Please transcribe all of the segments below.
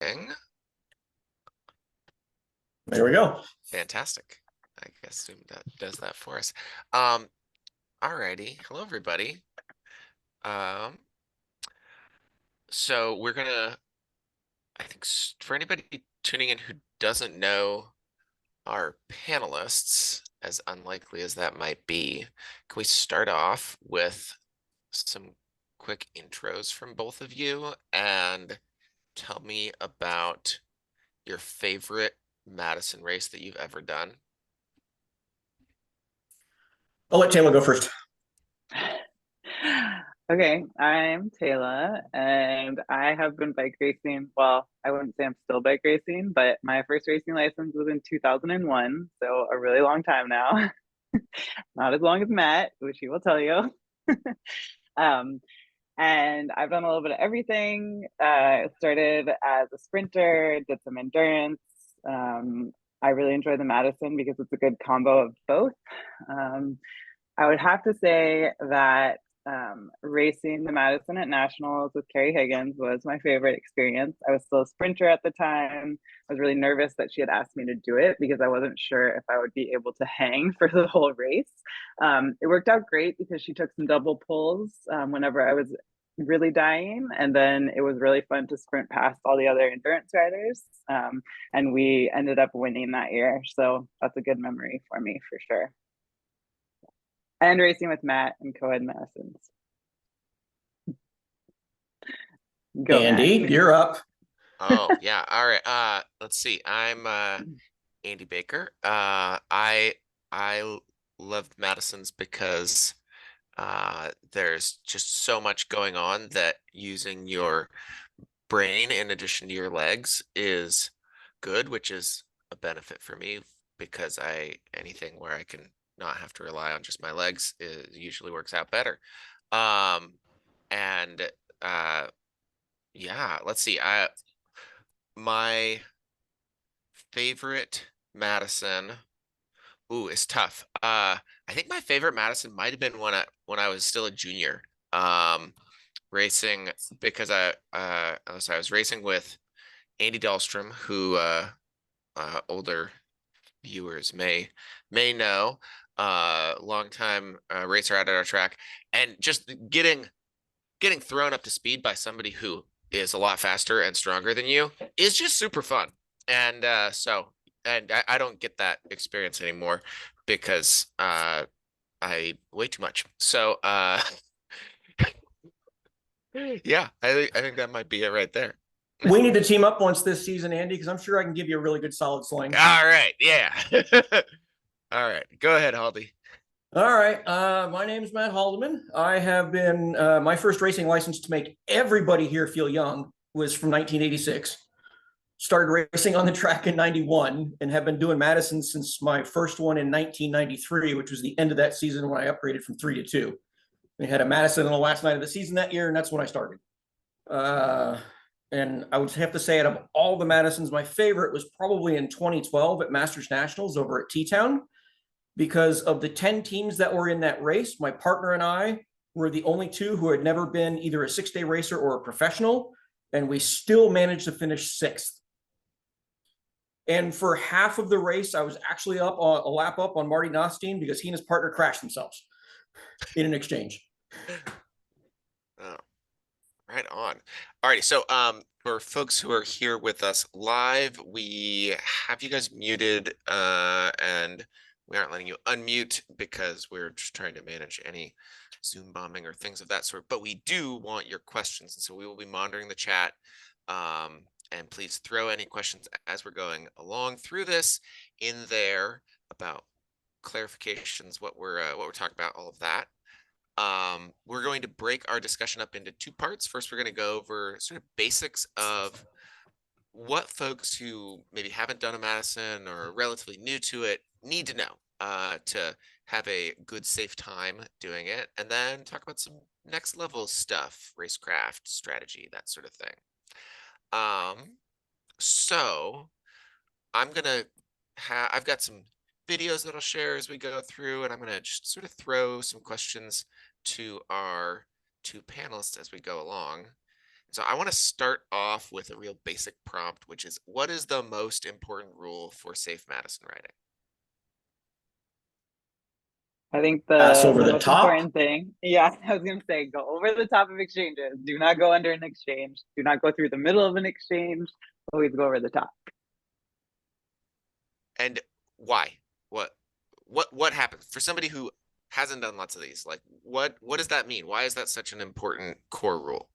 There we go. Fantastic. I guess that does that for us. Alrighty. Hello, everybody. Um, so we're gonna, I think for anybody tuning in who doesn't know our panelists, as unlikely as that might be, can we start off with some quick intros from both of you and tell me about your favorite Madison race that you've ever done? I'll let Taylor go first. Okay, I'm Taylor, and I have been bike racing. Well, I wouldn't say I'm still bike racing, but my first racing license was in 2001, so a really long time now. Not as long as Matt, which he will tell you. Um, and I've done a little bit of everything. Started as a sprinter, did some endurance. I really enjoy the Madison because it's a good combo of both. Um, I would have to say that racing the Madison at Nationals with Carrie Higgins was my favorite experience. I was still a sprinter at the time. I was really nervous that she had asked me to do it because I wasn't sure if I would be able to hang for the whole race. It worked out great because she took some double pulls whenever I was really dying. And then it was really fun to sprint past all the other endurance riders. And we ended up winning that year. So that's a good memory for me for sure. And racing with Matt and co-ed Madison's. Go, Andy, Matt. you're up. Oh, yeah. All right. Let's see. I'm Andy Baker. I loved Madison's because there's just so much going on that using your brain in addition to your legs is good, which is a benefit for me because anything where I can not have to rely on just my legs usually works out better. Um, and yeah, let's see. My favorite Madison. Ooh, it's tough. I think my favorite Madison might have been when I was still a junior. Um, Racing because I was racing with Andy Dahlstrom, who older viewers may know, longtime racer out at our track, and just getting thrown up to speed by somebody who is a lot faster and stronger than you is just super fun. And I don't get that experience anymore because I way too much. So yeah, I think that might be it right there. We need to team up once this season, Andy, because I'm sure I can give you a really good solid sling. All right, yeah. All right, go ahead, Haldy. All right. My name is Matt Haldeman. I have been, my first racing license to make everybody here feel young was from 1986. Started racing on the track in 91 and have been doing Madison since my first one in 1993, which was the end of that season when I upgraded from 3 to 2. We had a Madison on the last night of the season that year, and that's when I started. Uh, and I would have to say, out of all the Madisons, my favorite was probably in 2012 at Masters Nationals over at T-Town, because of the 10 teams that were in that race, my partner and I were the only two who had never been either a 6-day racer or a professional, and we still managed to finish 6th. And for half of the race, I was actually up on a lap up on Marty Nostine because he and his partner crashed themselves in an exchange. Oh, right on. Alrighty, so for folks who are here with us live, we have you guys muted and we aren't letting you unmute because we're just trying to manage any Zoom bombing or things of that sort. But we do want your questions, and so we will be monitoring the chat. And please throw any questions as we're going along through this in there about clarifications, what we're talking about, all of that. We're going to break our discussion up into 2 parts. First, we're going to go over sort of basics of what folks who maybe haven't done a Madison or are relatively new to it need to know to have a good, safe time doing it, and then talk about some next level stuff, racecraft, strategy, that sort of thing. So I'm gonna I've got some videos that I'll share as we go through, and I'm gonna just sort of throw some questions to our 2 panelists as we go along. So I want to start off with a real basic prompt, which is, what is the most important rule for safe Madison riding? I think Pass over the the most top. important thing, yeah, I was gonna say, go over the top of exchanges. Do not go under an exchange. Do not go through the middle of an exchange. Always go over the top. And why? What happens for somebody who hasn't done lots of these? Like, what does that mean? Why is that such an important core rule?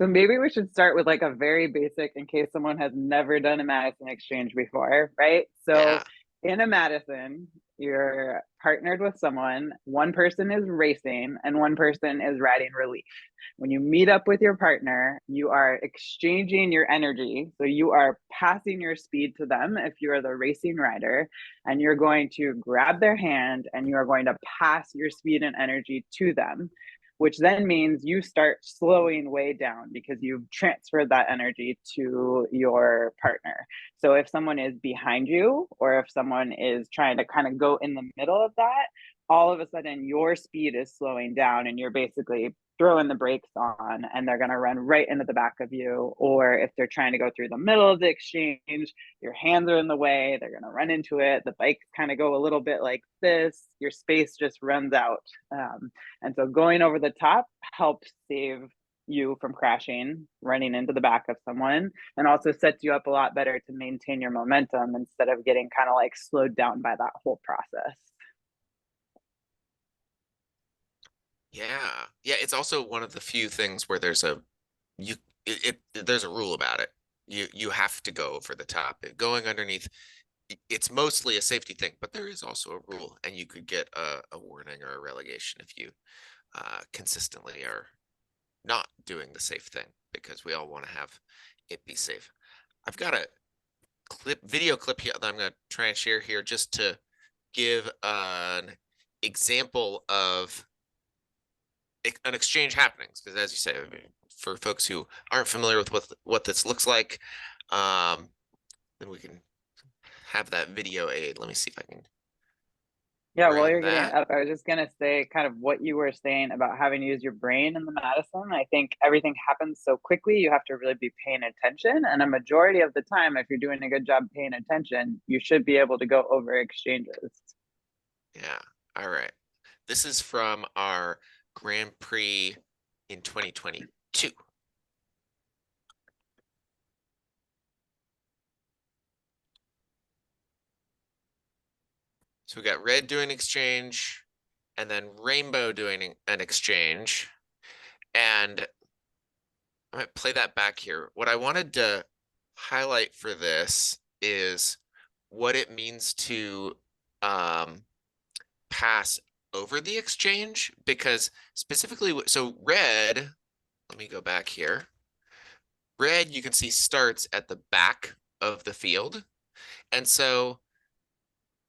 So maybe we should start with like a very basic in case someone has never done a Madison exchange before, right? Yeah. So in a Madison, you're partnered with someone, one person is racing and one person is riding relief. When you meet up with your partner, you are exchanging your energy. So you are passing your speed to them if you are the racing rider, and you're going to grab their hand and you are going to pass your speed and energy to them, which then means you start slowing way down because you've transferred that energy to your partner. So if someone is behind you or if someone is trying to kind of go in the middle of that, all of a sudden your speed is slowing down and you're basically throwing the brakes on and they're going to run right into the back of you. Or if they're trying to go through the middle of the exchange, your hands are in the way, they're going to run into it. The bikes kind of go a little bit like this, your space just runs out. And so going over the top helps save you from crashing, running into the back of someone, and also sets you up a lot better to maintain your momentum instead of getting kind of like slowed down by that whole process. Yeah. Yeah, it's also one of the few things where there's a you there's a rule about it. You have to go over the top. Going underneath, it's mostly a safety thing, but there is also a rule, and you could get a warning or a relegation if you consistently are not doing the safe thing, because we all want to have it be safe. I've got a video clip here that I'm going to try and share here just to give an example of an exchange happenings, because as you say, for folks who aren't familiar with what this looks like, then we can have that video aid. Let me see if I can Yeah, while grab you're getting it that. up, I was just gonna say kind of what you were saying about having to use your brain in the Madison. I think everything happens so quickly, you have to really be paying attention. And a majority of the time, if you're doing a good job paying attention, you should be able to go over exchanges. Yeah. All right. This is from our Grand Prix in 2022. So we got red doing exchange and then rainbow doing an exchange. And I might play that back here. What I wanted to highlight for this is what it means to pass over the exchange, because specifically, so red, let me go back here. Red, you can see, starts at the back of the field. And so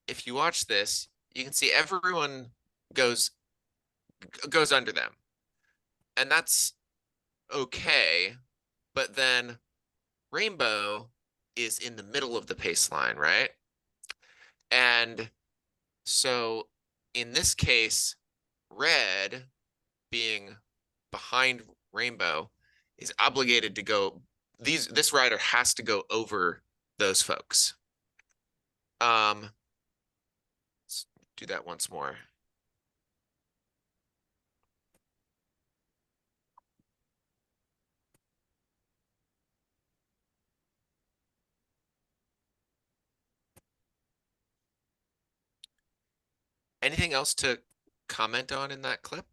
if you watch this, you can see everyone goes under them. And that's okay. But then rainbow is in the middle of the pace line, right? And so in this case, red, being behind rainbow, is obligated to go, this rider has to go over those folks. Let's do that once more. Anything else to comment on in that clip?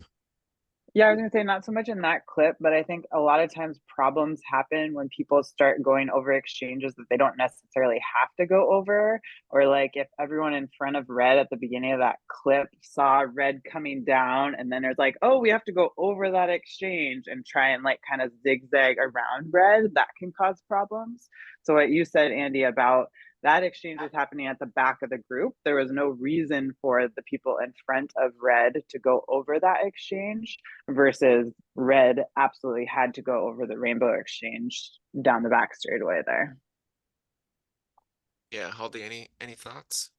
Yeah, I was gonna say not so much in that clip, but I think a lot of times problems happen when people start going over exchanges that they don't necessarily have to go over. Or like if everyone in front of red at the beginning of that clip saw red coming down and then there's like, oh, we have to go over that exchange and try and like kind of zigzag around red, that can cause problems. So what you said, Andy, about that exchange was happening at the back of the group. There was no reason for the people in front of red to go over that exchange, versus red absolutely had to go over the rainbow exchange down the back straightaway there. Yeah, Haldy, any thoughts?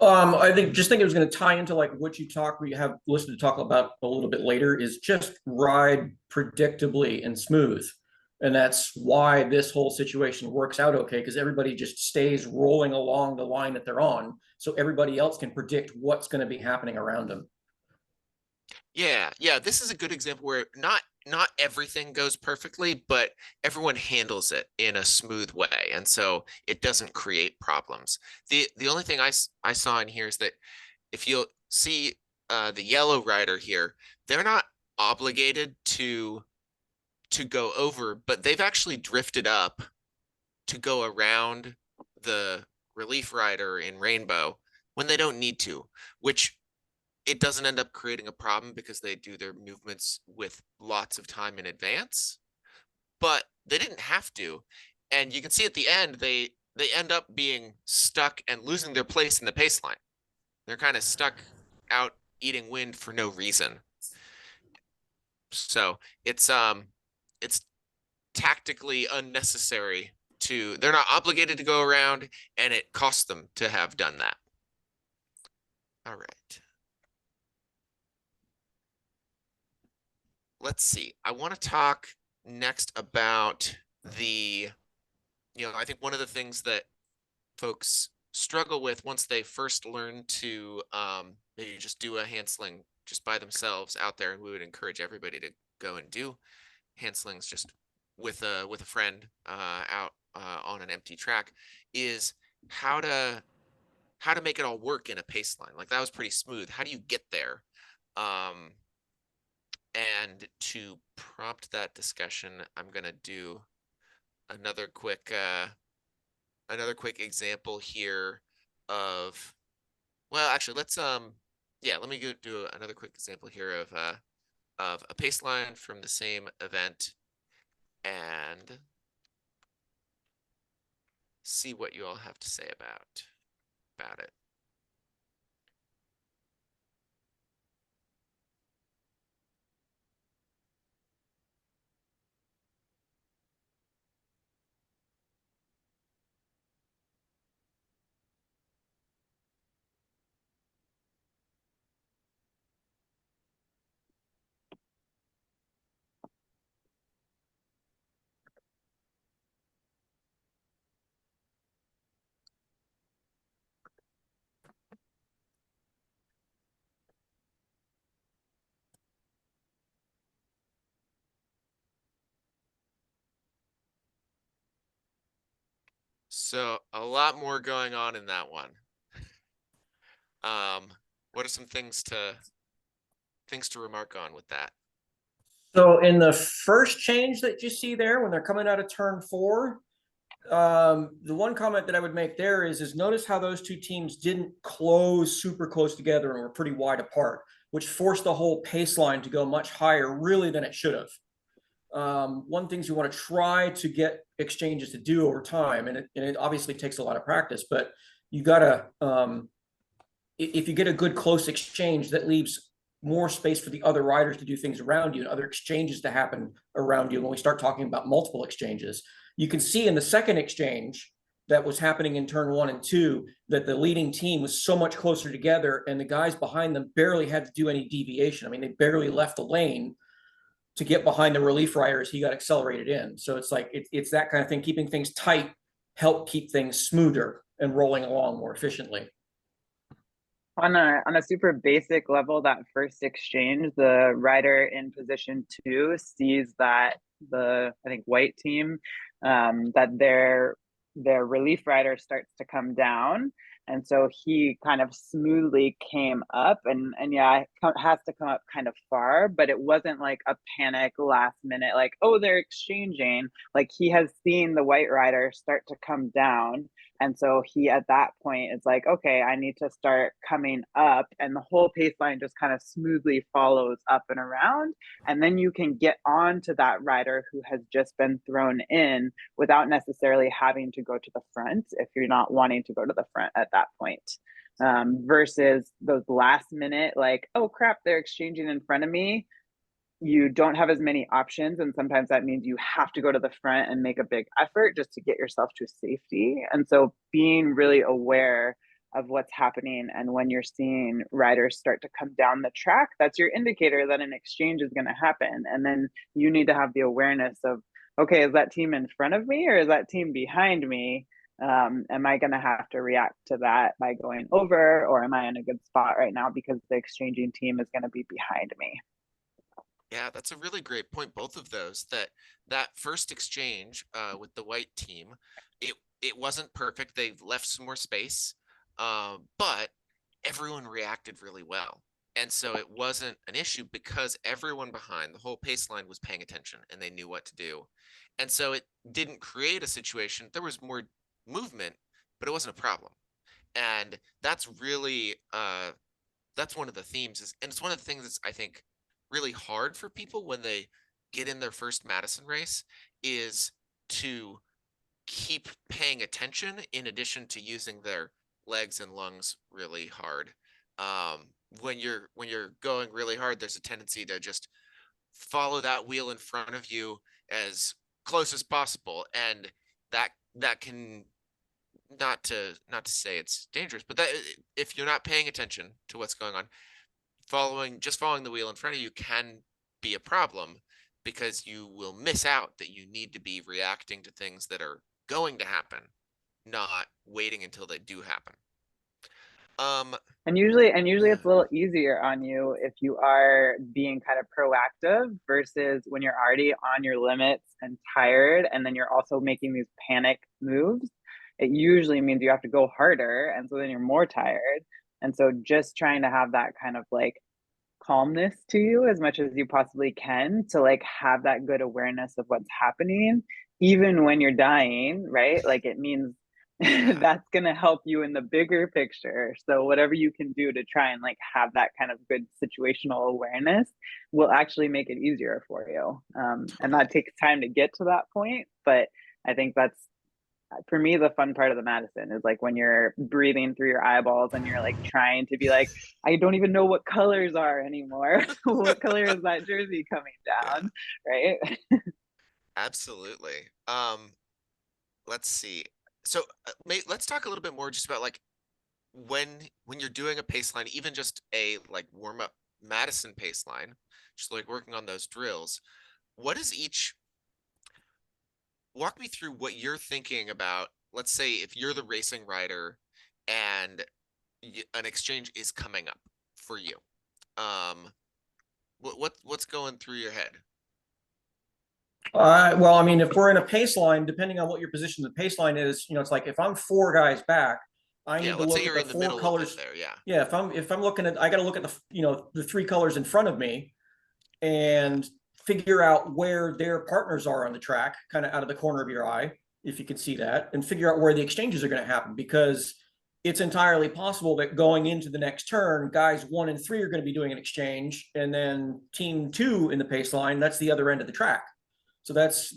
I think it was going to tie into like what we have listed to talk about a little bit later, is just ride predictably and smooth. And that's why this whole situation works out okay, because everybody just stays rolling along the line that they're on. So everybody else can predict what's going to be happening around them. Yeah, yeah, this is a good example where not everything goes perfectly, but everyone handles it in a smooth way, and so it doesn't create problems. The only thing I saw in here is that if you'll see the yellow rider here, they're not obligated to go over, but they've actually drifted up to go around the relief rider in rainbow when they don't need to, which it doesn't end up creating a problem because they do their movements with lots of time in advance, but they didn't have to. And you can see at the end, they end up being stuck and losing their place in the pace line. They're kind of stuck out eating wind for no reason. So it's tactically unnecessary to, they're not obligated to go around, and it costs them to have done that. All right. Let's see. I want to talk next about I think one of the things that folks struggle with once they first learn to maybe just do a hand sling just by themselves out there, and we would encourage everybody to go and do hand slings just with a friend out on an empty track, is how to make it all work in a pace line. Like, that was pretty smooth. How do you get there? And to prompt that discussion, I'm gonna do another quick example here of, well, actually, let's let me do another quick example here of a pace line from the same event and see what you all have to say about it. So a lot more going on in that one. What are some things to remark on with that? So in the first change that you see there, when they're coming out of turn 4, the one comment that I would make there is notice how those two teams didn't close super close together and were pretty wide apart, which forced the whole pace line to go much higher really than it should have. One things you want to try to get exchanges to do over time, and it obviously takes a lot of practice, but you got to, if you get a good close exchange, that leaves more space for the other riders to do things around you and other exchanges to happen around you. When we start talking about multiple exchanges, you can see in the second exchange that was happening in turn 1 and 2 that the leading team was so much closer together, and the guys behind them barely had to do any deviation. I mean, they barely left the lane to get behind the relief rider as he got accelerated in. So it's like it's that kind of thing. Keeping things tight help keep things smoother and rolling along more efficiently. On a super basic level, that first exchange, the rider in position 2 sees that I think white team, that their relief rider starts to come down, and so he kind of smoothly came up, and yeah, it has to come up kind of far, but it wasn't like a panic last minute, like, oh, they're exchanging. Like, he has seen the white rider start to come down, and so he, at that point, is like, okay, I need to start coming up. And the whole pace line just kind of smoothly follows up and around. And then you can get on to that rider who has just been thrown in without necessarily having to go to the front if you're not wanting to go to the front at that point. Versus those last minute, like, oh crap, they're exchanging in front of me. You don't have as many options, and sometimes that means you have to go to the front and make a big effort just to get yourself to safety. And so being really aware of what's happening, and when you're seeing riders start to come down the track, that's your indicator that an exchange is going to happen. And then you need to have the awareness of, okay, is that team in front of me or is that team behind me? Am I going to have to react to that by going over, or am I in a good spot right now because the exchanging team is going to be behind me? Yeah, that's a really great point. Both of those, that first exchange with the white team, it wasn't perfect. They left some more space, but everyone reacted really well. And so it wasn't an issue because everyone behind the whole pace line was paying attention and they knew what to do. And so it didn't create a situation. There was more movement, but it wasn't a problem. And that's really that's one of the themes is, and it's one of the things that's I think really hard for people when they get in their first Madison race is to keep paying attention in addition to using their legs and lungs really hard. When you're going really hard, there's a tendency to just follow that wheel in front of you as close as possible, and that can, not to say it's dangerous, but that if you're not paying attention to what's going on, following the wheel in front of you can be a problem because you will miss out that you need to be reacting to things that are going to happen, not waiting until they do happen. And usually Yeah. it's a little easier on you if you are being kind of proactive versus when you're already on your limits and tired, and then you're also making these panic moves. It usually means you have to go harder, and so then you're more tired. And so just trying to have that kind of like calmness to you as much as you possibly can to like have that good awareness of what's happening even when you're dying, right? Like it means Yeah. that's going to help you in the bigger picture. So whatever you can do to try and like have that kind of good situational awareness will actually make it easier for you. And Totally. that takes time to get to that point, but I think that's, for me, the fun part of the Madison is like when you're breathing through your eyeballs and you're like trying to be like, I don't even know what colors are anymore. What color is that jersey coming Yeah, down? Right. absolutely. Let's see. So let's talk a little bit more just about like when you're doing a pace line, even just a like warm up Madison pace line, just like working on those drills. What is each Walk me through what you're thinking about. Let's say if you're the racing rider and an exchange is coming up for you. Um, what's going through your head? Well, I mean, if we're in a pace line, depending on what your position of the pace line is, it's like if I'm four guys back, I Yeah, need to let's say look at you're the in the four middle of it colors. there. Yeah. Yeah, if I'm looking at, I got to look at the three colors in front of me and figure out where their partners are on the track, kind of out of the corner of your eye, if you can see that, and figure out where the exchanges are going to happen, because it's entirely possible that going into the next turn, guys 1 and 3 are going to be doing an exchange, and then team 2 in the pace line, that's the other end of the track. So that's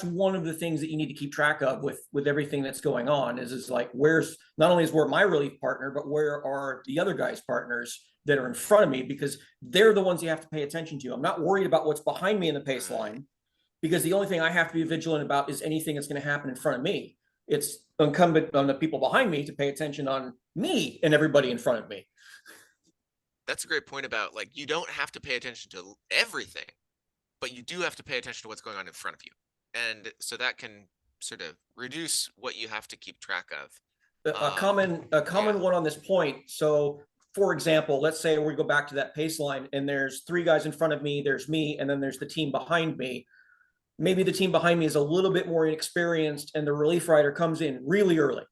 one of the things that you need to keep track of with everything that's going on is like where's not only is where my relief partner, but where are the other guys' partners that are in front of me, because they're the ones you have to pay attention to. I'm not worried about what's behind me in the pace Right. line, because the only thing I have to be vigilant about is anything that's going to happen in front of me. It's incumbent on the people behind me to pay attention on me and everybody in front of me. That's a great point about like you don't have to pay attention to everything, but you do have to pay attention to what's going on in front of you. And so that can sort of reduce what you have to keep track of. A common Yeah. one on this point. So, for example, let's say we go back to that pace line, and there's three guys in front of me, there's me, and then there's the team behind me. Maybe the team behind me is a little bit more inexperienced, and the relief rider comes in really early.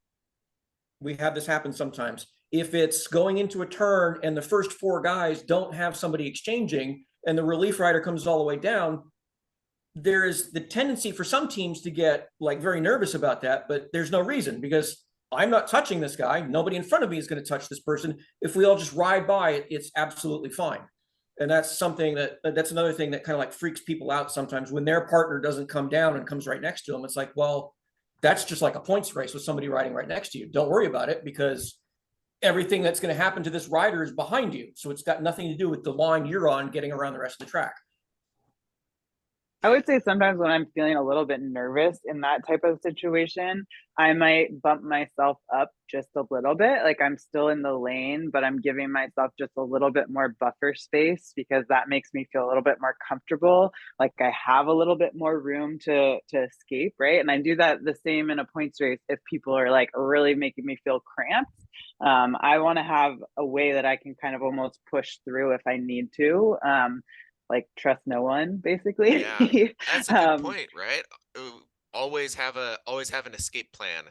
We have this happen sometimes. If it's going into a turn and the first four guys don't have somebody exchanging, and the relief rider comes all the way down, there is the tendency for some teams to get like very nervous about that, but there's no reason, because I'm not touching this guy. Nobody in front of me is going to touch this person. If we all just ride by it, it's absolutely fine. And that's something that's another thing that kind of like freaks people out sometimes when their partner doesn't come down and comes right next to them. It's like, well, that's just like a points race with somebody riding right next to you. Don't worry about it, because everything that's going to happen to this rider is behind you. So it's got nothing to do with the line you're on getting around the rest of the track. I would say sometimes when I'm feeling a little bit nervous in that type of situation, I might bump myself up just a little bit. Like I'm still in the lane, but I'm giving myself just a little bit more buffer space because that makes me feel a little bit more comfortable. Like I have a little bit more room to escape, right? And I do that the same in a points race if people are like really making me feel cramped. I want to have a way that I can kind of almost push through if I need to. Like trust no one basically. Yeah, that's a good um point, right? Always have an escape plan.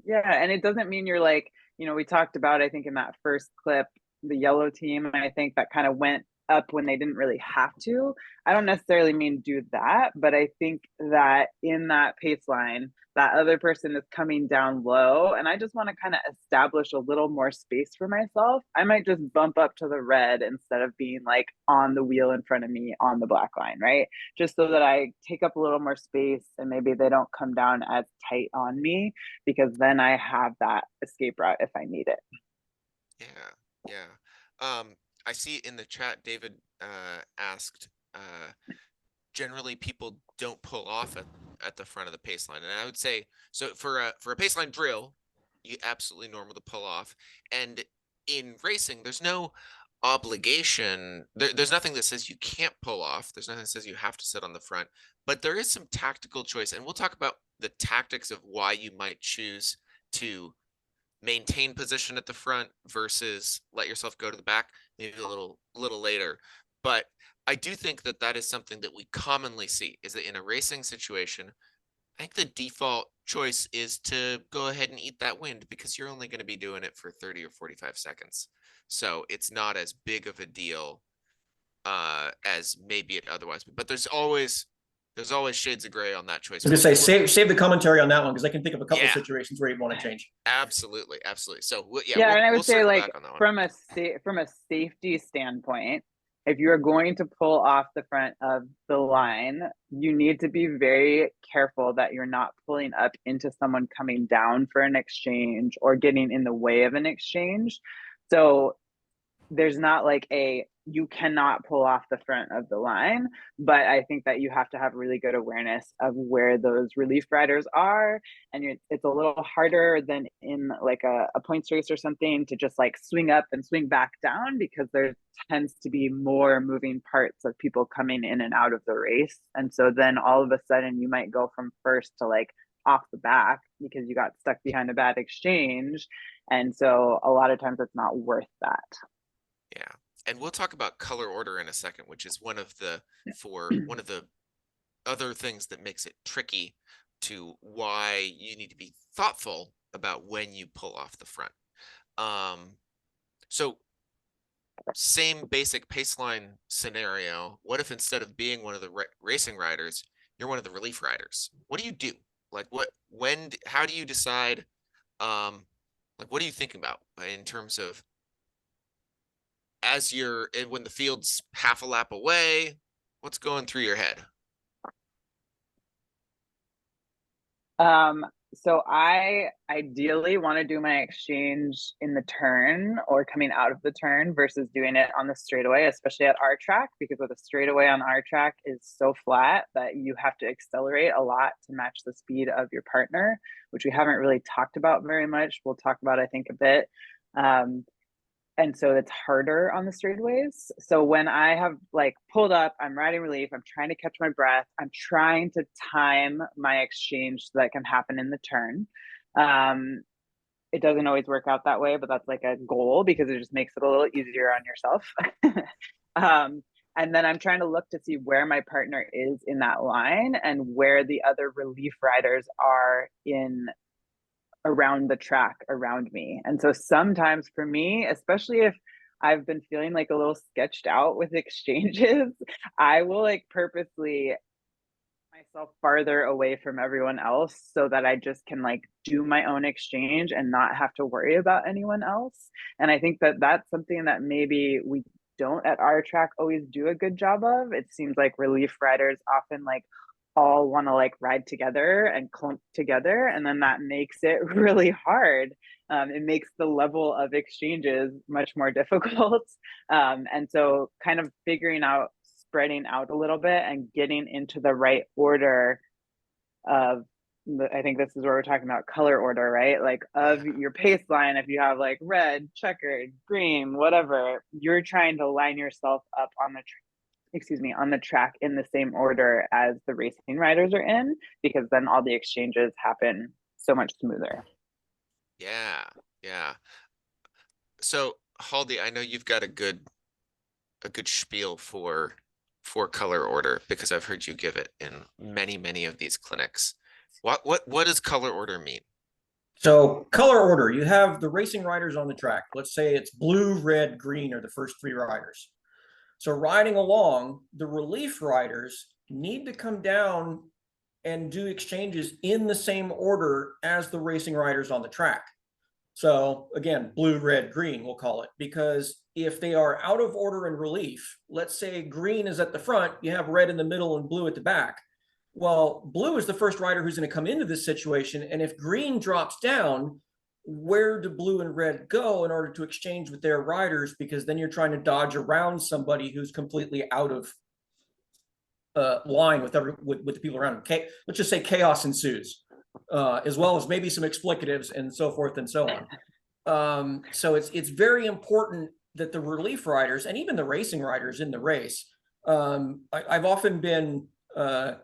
yeah, and it doesn't mean you're like, we talked about, I think in that first clip, the yellow team, I think that kind of went up when they didn't really have to. I don't necessarily mean do that, but I think that in that pace line, that other person is coming down low, and I just want to kind of establish a little more space for myself. I might just bump up to the red instead of being like on the wheel in front of me on the black line, right? Just so that I take up a little more space and maybe they don't come down as tight on me, because then I have that escape route if I need it. Yeah, yeah. I see in the chat, David asked, generally people don't pull off at the front of the pace line. And I would say, so for a pace line drill, you absolutely normal to pull off. And in racing, there's no obligation. There's nothing that says you can't pull off. There's nothing that says you have to sit on the front, but there is some tactical choice. And we'll talk about the tactics of why you might choose to maintain position at the front versus let yourself go to the back maybe a little later. But I do think that that is something that we commonly see, is that in a racing situation, I think the default choice is to go ahead and eat that wind because you're only going to be doing it for 30 or 45 seconds. So it's not as big of a deal as maybe it otherwise would. But there's always shades of gray on that choice. I was gonna say save the commentary on that one because I can think of a couple of Yeah. situations where you want to change. Absolutely, absolutely. So Yeah, and I we'll would say circle like back on that one. from a safety standpoint, if you're going to pull off the front of the line, you need to be very careful that you're not pulling up into someone coming down for an exchange or getting in the way of an exchange. So there's not like you cannot pull off the front of the line, but I think that you have to have really good awareness of where those relief riders are, and it's a little harder than in like a points race or something to just like swing up and swing back down, because there tends to be more moving parts of people coming in and out of the race, and so then all of a sudden you might go from first to like off the back because you got stuck behind a bad exchange, and so a lot of times it's not worth that. Yeah. And we'll talk about color order in a second, which is one of the other things that makes it tricky to why you need to be thoughtful about when you pull off the front. So same basic paceline scenario. What if instead of being one of the racing riders, you're one of the relief riders? What do you do? Like how do you decide? Like what are you thinking about in terms of when the field's half a lap away, what's going through your head? So I ideally want to do my exchange in the turn or coming out of the turn versus doing it on the straightaway, especially at our track, because with a straightaway on our track is so flat that you have to accelerate a lot to match the speed of your partner, which we haven't really talked about very much. We'll talk about, I think, a bit. And so it's harder on the straightaways. So when I have like pulled up, I'm riding relief, I'm trying to catch my breath, I'm trying to time my exchange so that can happen in the turn. It doesn't always work out that way, but that's like a goal because it just makes it a little easier on yourself. And then I'm trying to look to see where my partner is in that line and where the other relief riders are in around the track around me. And so sometimes for me, especially if I've been feeling like a little sketched out with exchanges, I will like purposely myself farther away from everyone else so that I just can like do my own exchange and not have to worry about anyone else. And I think that that's something that maybe we don't at our track always do a good job of. It seems like relief riders often like all want to like ride together and clump together, and then that makes it really hard. It makes the level of exchanges much more difficult. And so kind of figuring out spreading out a little bit and getting into the right order of I think this is where we're talking about color order, right? Like of your pace line, if you have like red, checkered, green, whatever, you're trying to line yourself up on the on the track in the same order as the racing riders are in, because then all the exchanges happen so much smoother. Yeah, yeah. So Haldy, I know you've got a good spiel for color order because I've heard you give it in many of these clinics. What does color order mean? So color order, you have the racing riders on the track. Let's say it's blue, red, green are the first three riders. So riding along, the relief riders need to come down and do exchanges in the same order as the racing riders on the track. So again, blue, red, green, we'll call it, because if they are out of order in relief, let's say green is at the front, you have red in the middle and blue at the back. Well, blue is the first rider who's going to come into this situation. And if green drops down, where do blue and red go in order to exchange with their riders? Because then you're trying to dodge around somebody who's completely out of line with the people around them. Let's just say chaos ensues, as well as maybe some explicatives and so forth and so on. So it's very important that the relief riders and even the racing riders in the race. I've often been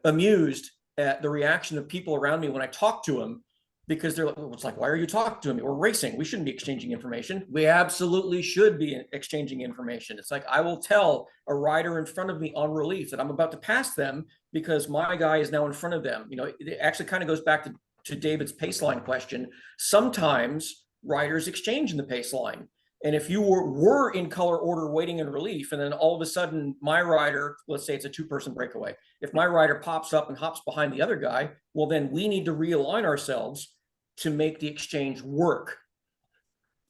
amused at the reaction of people around me when I talk to them, because they're like, it's like, why are you talking to me? We're racing. We shouldn't be exchanging information. We absolutely should be exchanging information. It's like, I will tell a rider in front of me on relief that I'm about to pass them because my guy is now in front of them. You know, it actually kind of goes back to David's pace line question. Sometimes riders exchange in the pace line. And if you were in color order waiting in relief, and then all of a sudden my rider, let's say it's a two-person breakaway, if my rider pops up and hops behind the other guy, well, then we need to realign ourselves to make the exchange work.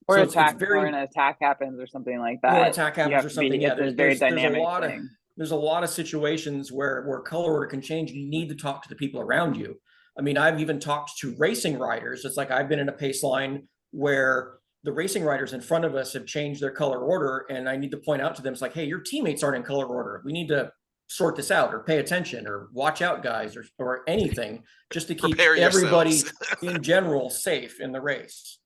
Or So attack, it's very, or an attack happens or something like that. or an attack happens or something. Yeah, it's a very dynamic thing. There's a lot of situations where color order can change. You need to talk to the people around you. I mean, I've even talked to racing riders. It's like I've been in a pace line where the racing riders in front of us have changed their color order, and I need to point out to them, it's like, hey, your teammates aren't in color order. We need to sort this out, or pay attention, or watch out, guys, or anything, just to keep everybody in general safe in the race.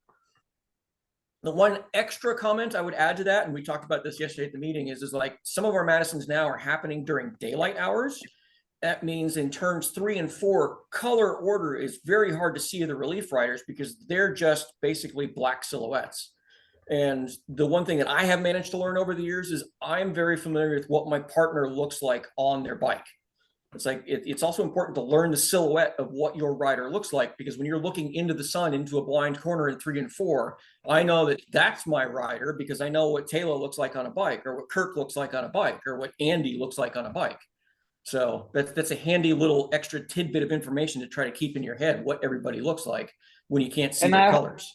The one extra comment I would add to that, and we talked about this yesterday at the meeting, is like some of our Madisons now are happening during daylight hours. That means in turns 3 and 4, color order is very hard to see the relief riders because they're just basically black silhouettes. And the one thing that I have managed to learn over the years is I'm very familiar with what my partner looks like on their bike. It's like, it's also important to learn the silhouette of what your rider looks like, because when you're looking into the sun, into a blind corner in 3 and 4, I know that that's my rider because I know what Taylor looks like on a bike, or what Kirk looks like on a bike, or what Andy looks like on a bike. So that's a handy little extra tidbit of information to try to keep in your head what everybody looks like when you can't see their colors.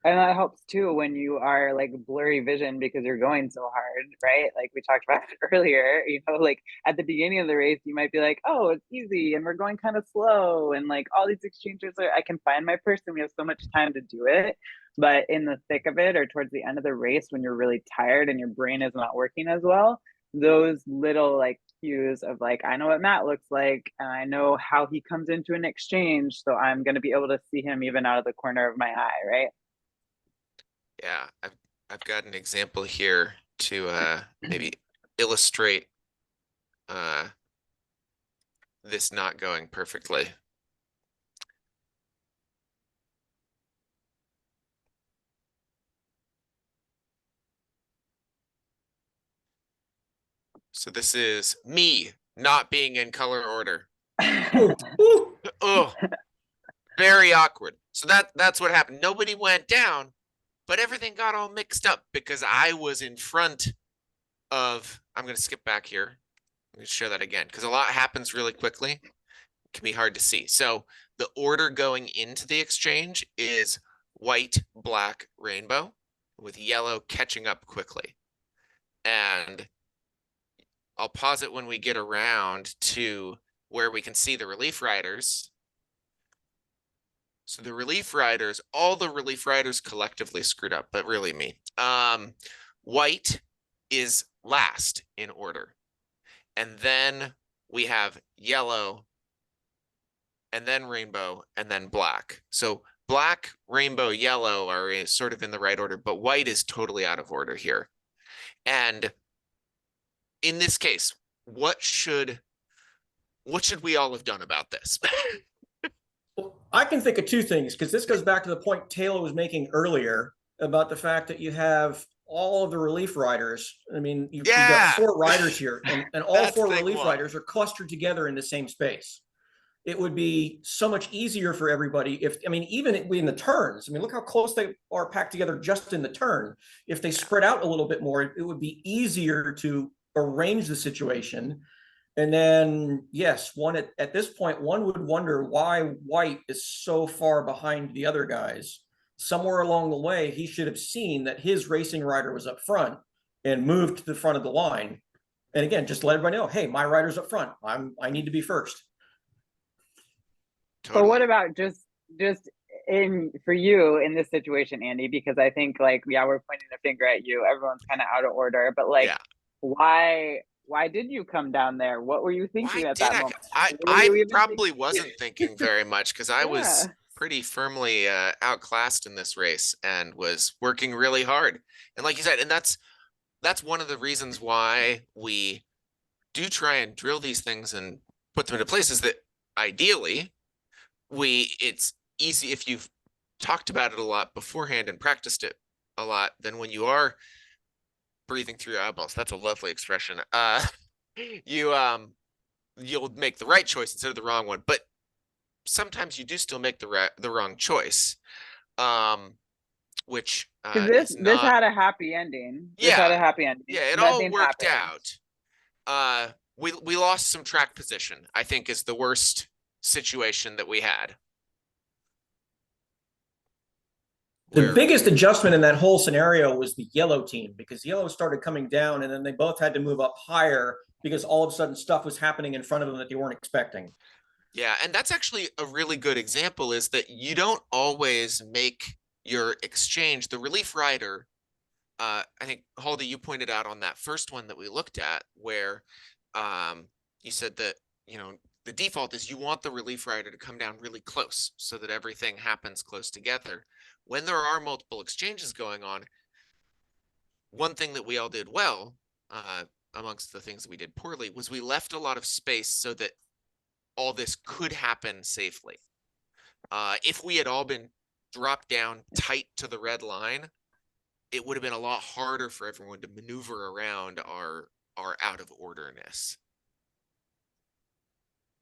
And that helps too when you are like blurry vision because you're going so hard, right? Like we talked about earlier, you know, like at the beginning of the race, you might be like, oh, it's easy and we're going kind of slow. And like all these exchanges I can find my person. We have so much time to do it. But in the thick of it, or towards the end of the race, when you're really tired and your brain is not working as well, those little like cues of like, I know what Matt looks like and I know how he comes into an exchange, so I'm going to be able to see him even out of the corner of my eye, right? Yeah, I've got an example here to maybe illustrate this not going perfectly. So this is me not being in color order. Oh, very awkward. So that's what happened. Nobody went down, but everything got all mixed up because I was in front of, I'm going to skip back here. Let me show that again because a lot happens really quickly. It can be hard to see. So the order going into the exchange is white, black, rainbow, with yellow catching up quickly. And I'll pause it when we get around to where we can see the relief riders. So the relief riders, all the relief riders collectively screwed up, but really me. White is last in order. and then we have yellow, and then rainbow, and then black. So black, rainbow, yellow are sort of in the right order, but white is totally out of order here. And in this case, what should we all have done about this? Well, I can think of two things, because this goes back to the point Taylor was making earlier about the fact that you have all of the relief riders. I mean, you've got Yeah, 4 riders here, and all that's 4 thing relief one. riders are clustered together in the same space. It would be so much easier for everybody if, I mean, even in the turns, I mean, look how close they are packed together just in the turn. If they spread out a little bit more, it would be easier to arrange the situation. And then, yes, one at this point, one would wonder why white is so far behind the other guys. Somewhere along the way, he should have seen that his racing rider was up front and moved to the front of the line. And again, just let everybody know, hey, my rider's up front. I need to be first. But what about just in for you in this situation, Andy? Because I think like, yeah, we're pointing a finger at you. Everyone's kind of out of order, but like, Yeah. why did you come down there? What were you thinking Why at did that I? moment? I What were you even probably thinking? wasn't thinking very much because I was Yeah. pretty firmly outclassed in this race and was working really hard. And like you said, and that's one of the reasons why we do try and drill these things and put them into places that ideally it's easy if you've talked about it a lot beforehand and practiced it a lot, then when you are breathing through your eyeballs, that's a lovely expression. You'll make the right choice instead of the wrong one. But sometimes you do still make the wrong choice. Which Because is this not had a happy ending. This had yeah. a happy ending. Yeah, it all Nothing worked happened. out. We lost some track position, I think is the worst situation that we had. The biggest adjustment in that whole scenario was the yellow team, because yellow started coming down and then they both had to move up higher because all of a sudden stuff was happening in front of them that they weren't expecting. Yeah, and that's actually a really good example is that you don't always make your exchange. The relief rider, I think, Haldy, you pointed out on that first one that we looked at where you said that, the default is you want the relief rider to come down really close so that everything happens close together. When there are multiple exchanges going on, one thing that we all did well, amongst the things that we did poorly, was we left a lot of space so that all this could happen safely. If we had all been dropped down tight to the red line, it would have been a lot harder for everyone to maneuver around our out of orderness.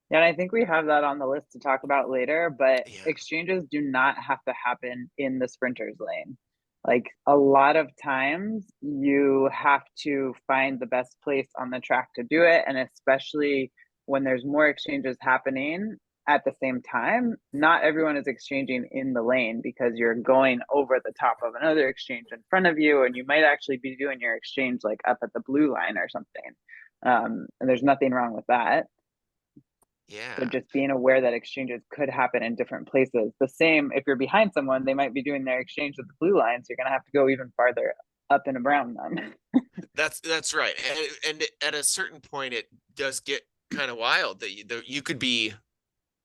Yeah, and I think we have that on the list to talk about later, but Yeah. exchanges do not have to happen in the sprinter's lane. Like a lot of times you have to find the best place on the track to do it. And especially when there's more exchanges happening at the same time, not everyone is exchanging in the lane because you're going over the top of another exchange in front of you. And you might actually be doing your exchange like up at the blue line or something. And there's nothing wrong with that. Yeah. So just being aware that exchanges could happen in different places. The same if you're behind someone, they might be doing their exchange with the blue line, so you're gonna have to go even farther up and around them. That's right. And at a certain point, it does get kind of wild that you could be.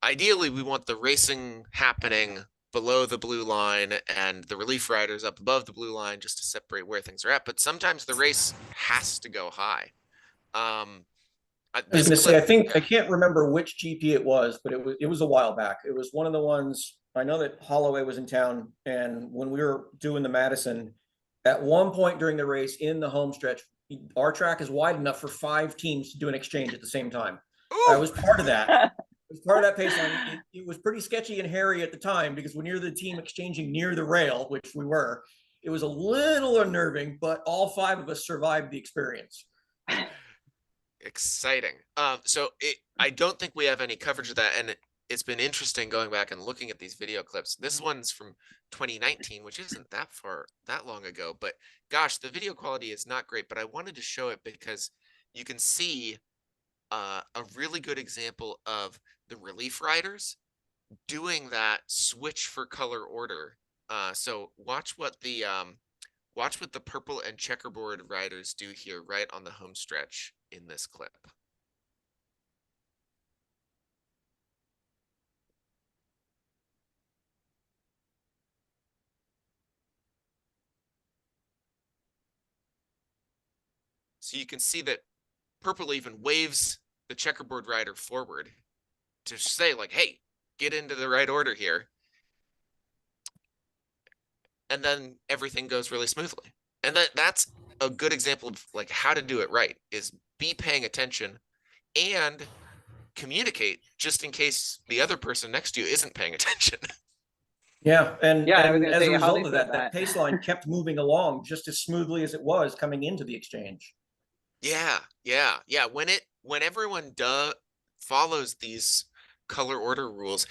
Ideally, we want the racing happening below the blue line and the relief riders up above the blue line just to separate where things are at. But sometimes the race has to go high. I was going to say, I can't remember which GP it was, but it was a while back. It was one of the ones, I know that Holloway was in town, and when we were doing the Madison, at one point during the race in the home stretch, our track is wide enough for 5 teams to do an exchange at the same time. I was part of that. It was part of that pace line. It was pretty sketchy and hairy at the time because when you're the team exchanging near the rail, which we were, it was a little unnerving, but all 5 of us survived the experience. Exciting. I don't think we have any coverage of that, and it's been interesting going back and looking at these video clips. This one's from 2019, which isn't that long ago, but gosh, the video quality is not great, but I wanted to show it because you can see a really good example of the relief riders doing that switch for color order. So watch what the purple and checkerboard riders do here right on the home stretch in this clip. So you can see that purple even waves the checkerboard rider forward to say like, hey, get into the right order here. And then everything goes really smoothly. And that's a good example of like how to do it right, is be paying attention and communicate just in case the other person next to you isn't paying attention. Yeah, Yeah, I was and gonna as a say Holly result of said that, that pace line kept moving along just as smoothly as it was coming into the exchange. Yeah. When everyone follows these color order rules,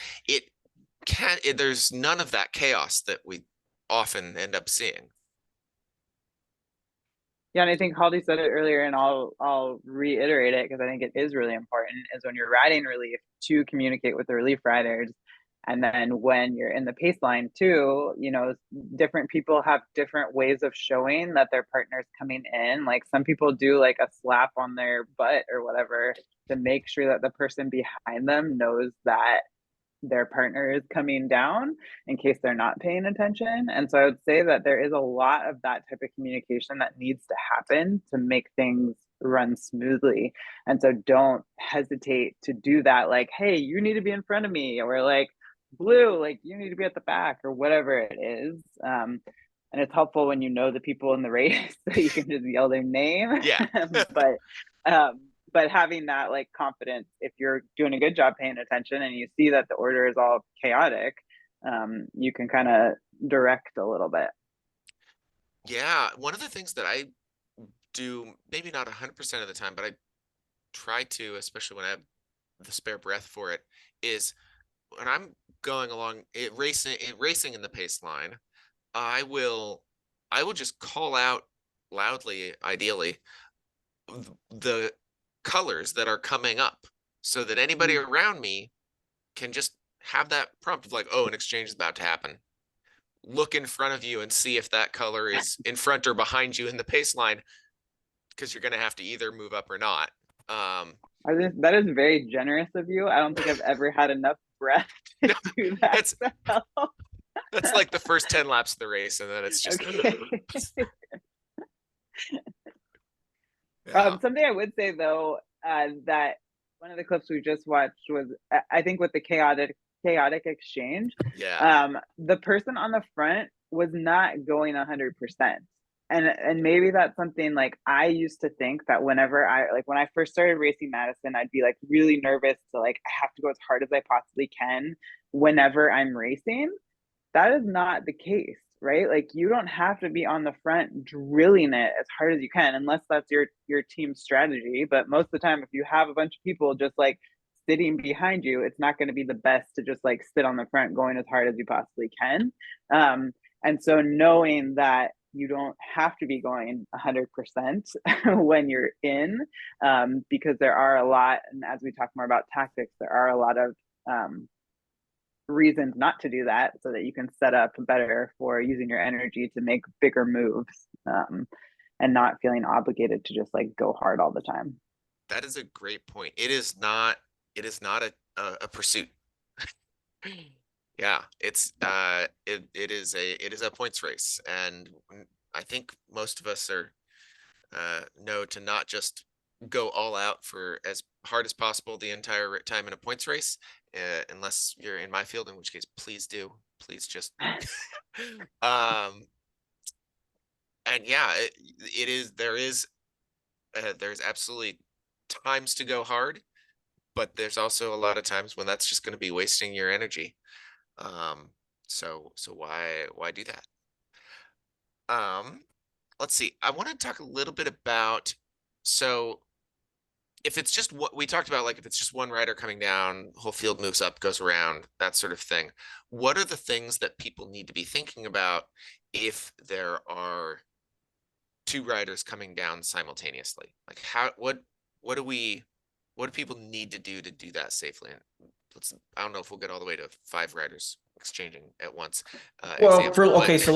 there's none of that chaos that we often end up seeing. Yeah, and I think Holly said it earlier, and I'll reiterate it because I think it is really important. Is when you're riding relief to communicate with the relief riders, and then when you're in the pace line too, you know, different people have different ways of showing that their partner's coming in. Like some people do like a slap on their butt or whatever to make sure that the person behind them knows that their partner is coming down in case they're not paying attention. And so I would say that there is a lot of that type of communication that needs to happen to make things run smoothly. And so don't hesitate to do that. Like, hey, you need to be in front of me, or like, blue, like you need to be at the back, or whatever it is. And it's helpful when you know the people in the race so you can just yell their name. Yeah. but but having that like confidence, if you're doing a good job paying attention and you see that the order is all chaotic, you can kind of direct a little bit. Yeah. One of the things that I do, maybe not 100% of the time, but I try to, especially when I have the spare breath for it, is when I'm going along racing in the pace line, I will just call out loudly, ideally, the colors that are coming up so that anybody around me can just have that prompt of like, oh, an exchange is about to happen. Look in front of you and see if that color is in front or behind you in the pace line, because you're going to have to either move up or not. That is very generous of you. I don't think I've ever had enough breath to No, do that. that's like the first 10 laps of the race, and then it's just Okay. yeah. Something I would say though, that one of the clips we just watched was, I think, with the chaotic exchange. Yeah. The person on the front was not going 100%. And maybe that's something like I used to think that whenever when I first started racing Madison, I'd be like really nervous to like, I have to go as hard as I possibly can whenever I'm racing. That is not the case, right? Like you don't have to be on the front drilling it as hard as you can, unless that's your team strategy. But most of the time, if you have a bunch of people just like sitting behind you, it's not going to be the best to just like sit on the front going as hard as you possibly can. And so knowing that you don't have to be going 100% when you're in, because there are a lot, and as we talk more about tactics, there are a lot of reasons not to do that, so that you can set up better for using your energy to make bigger moves, and not feeling obligated to just like go hard all the time. That is a great point. It is not a pursuit. Yeah, it is a points race, and I think most of us are know to not just go all out for as hard as possible the entire time in a points race, unless you're in my field, in which case please do. Please just and yeah, there's absolutely times to go hard, but there's also a lot of times when that's just going to be wasting your energy. So why do that? Let's see. I want to talk a little bit about, so if it's just what we talked about, like if it's just one rider coming down, whole field moves up, goes around, that sort of thing. What are the things that people need to be thinking about if there are two riders coming down simultaneously? Like what do people need to do that safely? And I don't know if we'll get all the way to 5 riders exchanging at once. Well, so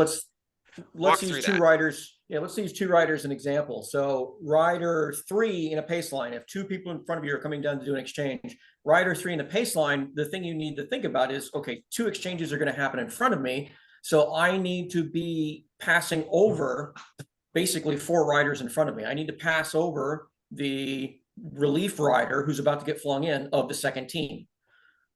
let's use two that. riders. Yeah, let's use two riders an example. So rider 3 in a pace line, if two people in front of you are coming down to do an exchange, rider 3 in the pace line, the thing you need to think about is, okay, 2 exchanges are going to happen in front of me. So I need to be passing over basically 4 riders in front of me. I need to pass over the relief rider who's about to get flung in of the second team.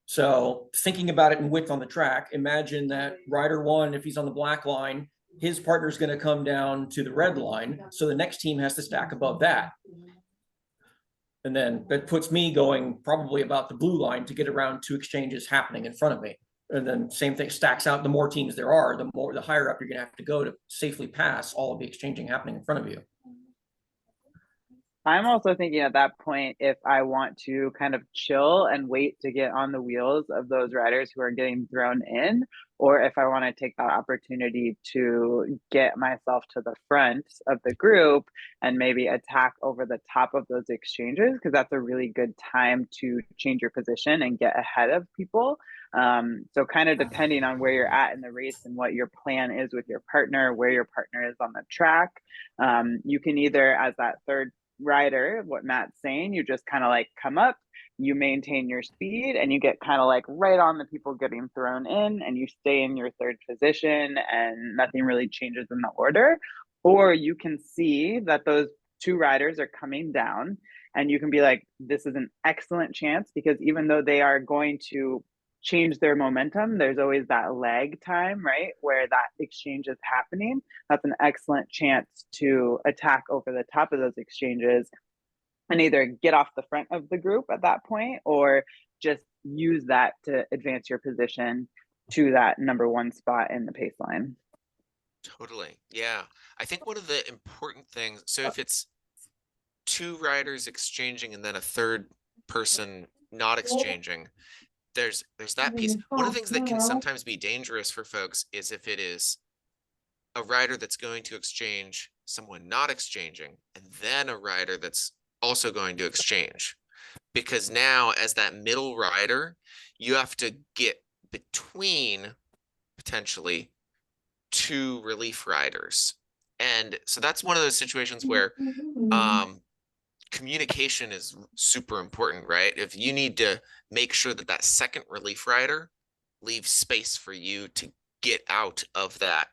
So thinking about it in width on the track, imagine that rider 1, if he's on the black line, his partner's going to come down to the red line. So the next team has to stack above that. And then that puts me going probably about the blue line to get around 2 exchanges happening in front of me. And then same thing stacks out. The more teams there are, the higher up you're going to have to go to safely pass all of the exchanging happening in front of you. I'm also thinking at that point, if I want to kind of chill and wait to get on the wheels of those riders who are getting thrown in, or if I want to take that opportunity to get myself to the front of the group and maybe attack over the top of those exchanges, because that's a really good time to change your position and get ahead of people. So kind of depending on where you're at in the race and what your plan is with your partner, where your partner is on the track, you can either, as that third rider, what Matt's saying, you just kind of like come up, you maintain your speed, and you get kind of like right on the people getting thrown in, and you stay in your third position and nothing really changes in the order. Or you can see that those 2 riders are coming down, and you can be like, this is an excellent chance, because even though they are going to change their momentum, there's always that lag time, right, where that exchange is happening. That's an excellent chance to attack over the top of those exchanges and either get off the front of the group at that point, or just use that to advance your position to that number 1 spot in the pace line. Totally. Yeah. I think one of the important things, so if it's 2 riders exchanging and then a third person not exchanging, there's that piece. One of the things that can sometimes be dangerous for folks is if it is a rider that's going to exchange, someone not exchanging, and then a rider that's also going to exchange. Because now, as that middle rider, you have to get between potentially 2 relief riders. And so that's one of those situations where communication is super important, right? If you need to make sure that that second relief rider leaves space for you to get out of that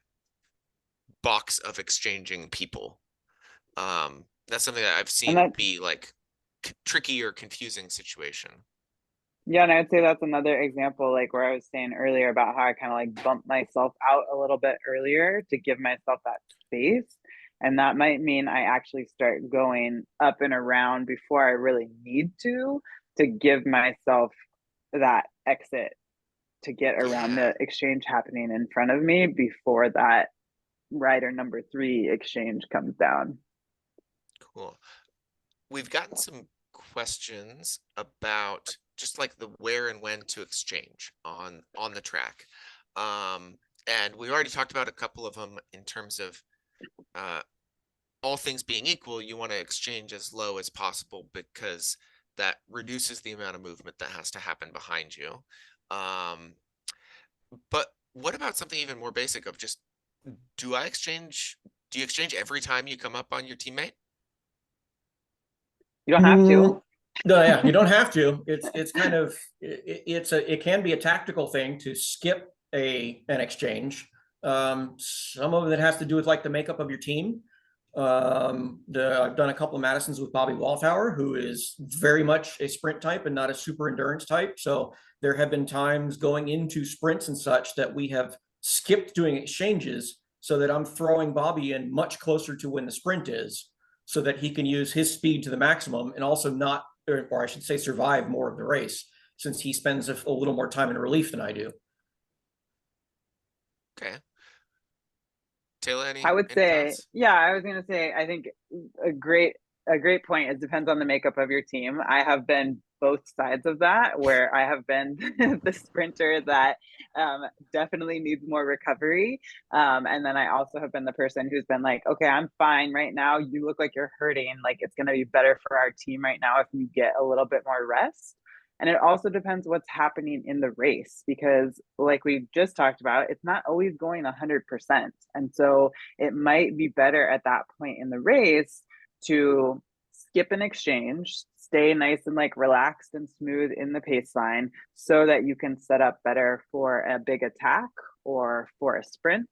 box of exchanging people. That's something that I've seen be like tricky or confusing situation. Yeah, and I'd say that's another example, like where I was saying earlier about how I kind of like bumped myself out a little bit earlier to give myself that space. And that might mean I actually start going up and around before I really need to give myself that exit to get around the exchange happening in front of me before that rider number 3 exchange comes down. Cool. We've gotten some questions about just like the where and when to exchange on the track. And we already talked about a couple of them in terms of all things being equal, you want to exchange as low as possible because that reduces the amount of movement that has to happen behind you. But what about something even more basic of just, do you exchange every time you come up on your teammate? You don't have to. No, yeah, you don't have to. It's kind of it can be a tactical thing to skip an exchange. Some of it has to do with like the makeup of your team. I've done a couple of Madisons with Bobby Walltower, who is very much a sprint type and not a super endurance type. So there have been times going into sprints and such that we have skipped doing exchanges so that I'm throwing Bobby in much closer to when the sprint is, so that he can use his speed to the maximum and also not, or I should say, survive more of the race, since he spends a little more time in relief than I do. Okay. Taylor, I would say, thoughts? yeah, I was going to say, I think a great point. It depends on the makeup of your team. I have been both sides of that, where I have been the sprinter that definitely needs more recovery. And then I also have been the person who's been like, okay, I'm fine right now. You look like you're hurting. Like, it's going to be better for our team right now if you get a little bit more rest. And it also depends what's happening in the race, because like we just talked about, it's not always going 100%. And so it might be better at that point in the race to skip an exchange, stay nice and like relaxed and smooth in the pace line so that you can set up better for a big attack or for a sprint.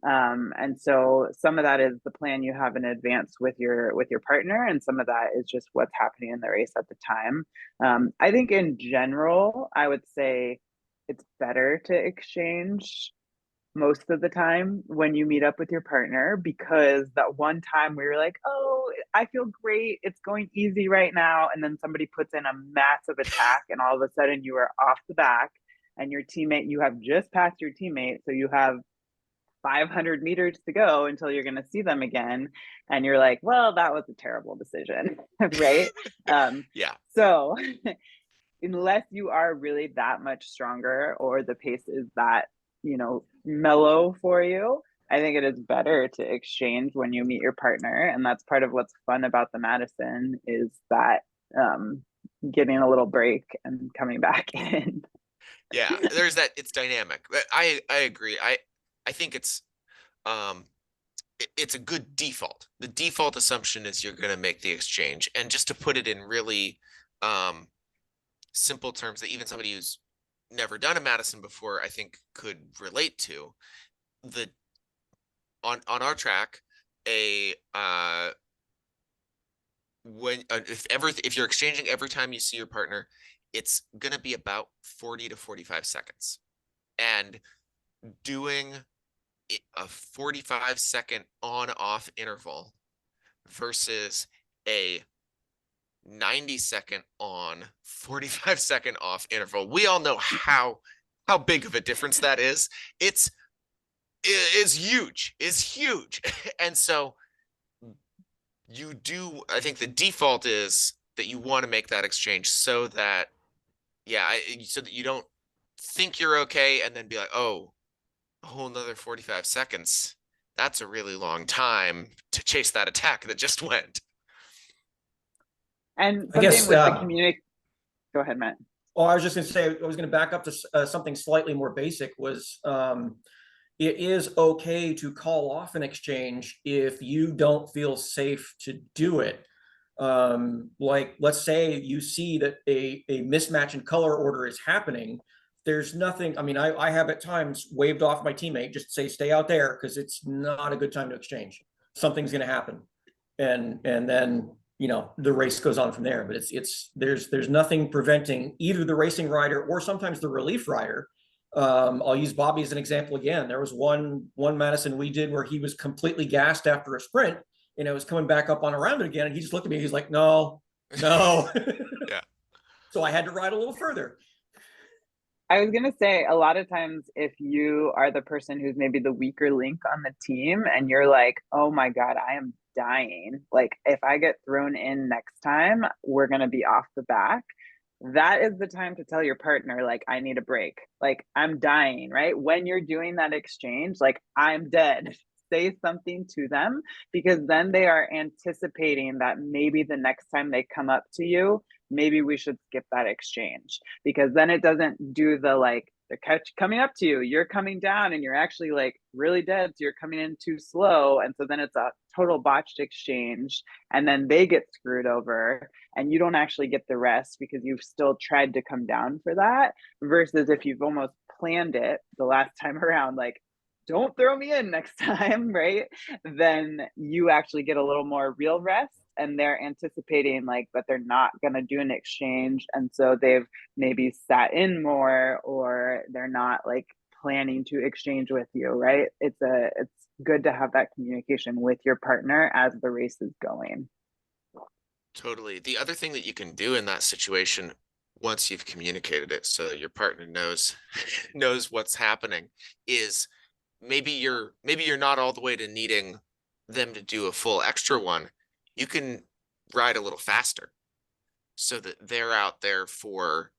And so some of that is the plan you have in advance with your partner, and some of that is just what's happening in the race at the time. I think in general, I would say it's better to exchange most of the time when you meet up with your partner, because that one time we were like, oh, I feel great, it's going easy right now, and then somebody puts in a massive attack and all of a sudden you are off the back, and your teammate, you have just passed your teammate, so you have 500 meters to go until you're going to see them again, and you're like, well, that was a terrible decision. Right? Yeah. So unless you are really that much stronger or the pace is that, mellow for you, I think it is better to exchange when you meet your partner. And that's part of what's fun about the Madison, is that getting a little break and coming back in. Yeah, there's that, it's dynamic. I agree. I think it's it's a good default. The default assumption is you're going to make the exchange. And just to put it in really simple terms that even somebody who's never done a Madison before, I think could relate to, the on our track, if you're exchanging every time you see your partner, it's gonna be about 40 to 45 seconds. And doing a 45-second on-off interval versus a 90-second on, 45-second off interval, we all know how big of a difference that is. It's huge. And so I think the default is that you want to make that exchange so that, so that you don't think you're okay and then be like, oh, a whole nother 45 seconds. That's a really long time to chase that attack that just went. And I guess, something with the community. Go ahead, Matt. Oh, I was just going to say, I was going to back up to something slightly more basic. Was it is okay to call off an exchange if you don't feel safe to do it. Like, let's say you see that a mismatch in color order is happening. There's nothing, I mean, I have at times waved off my teammate, just to say, stay out there, because it's not a good time to exchange. Something's going to happen. And then, the race goes on from there. But there's nothing preventing either the racing rider or sometimes the relief rider. I'll use Bobby as an example again. There was one Madison we did where he was completely gassed after a sprint, and it was coming back up on around it again, and he just looked at me, he's like, no. Yeah. So I had to ride a little further. I was going to say, a lot of times if you are the person who's maybe the weaker link on the team and you're like, oh my God, I am dying, like if I get thrown in next time, we're going to be off the back. That is the time to tell your partner, like, I need a break, like I'm dying, right? When you're doing that exchange, like, I'm dead. Say something to them, because then they are anticipating that maybe the next time they come up to you, maybe we should skip that exchange, because then it doesn't do the, like, they're coming up to you, you're coming down and you're actually like really dead, so you're coming in too slow, and so then it's a total botched exchange, and then they get screwed over and you don't actually get the rest because you've still tried to come down for that, versus if you've almost planned it the last time around, like, don't throw me in next time, right? Then you actually get a little more real rest, and they're anticipating like that they're not going to do an exchange, and so they've maybe sat in more, or they're not like planning to exchange with you, right? It's good to have that communication with your partner as the race is going. Totally. The other thing that you can do in that situation, once you've communicated it so that your partner knows what's happening, is maybe you're not all the way to needing them to do a full extra one. You can ride a little faster so that they're out there for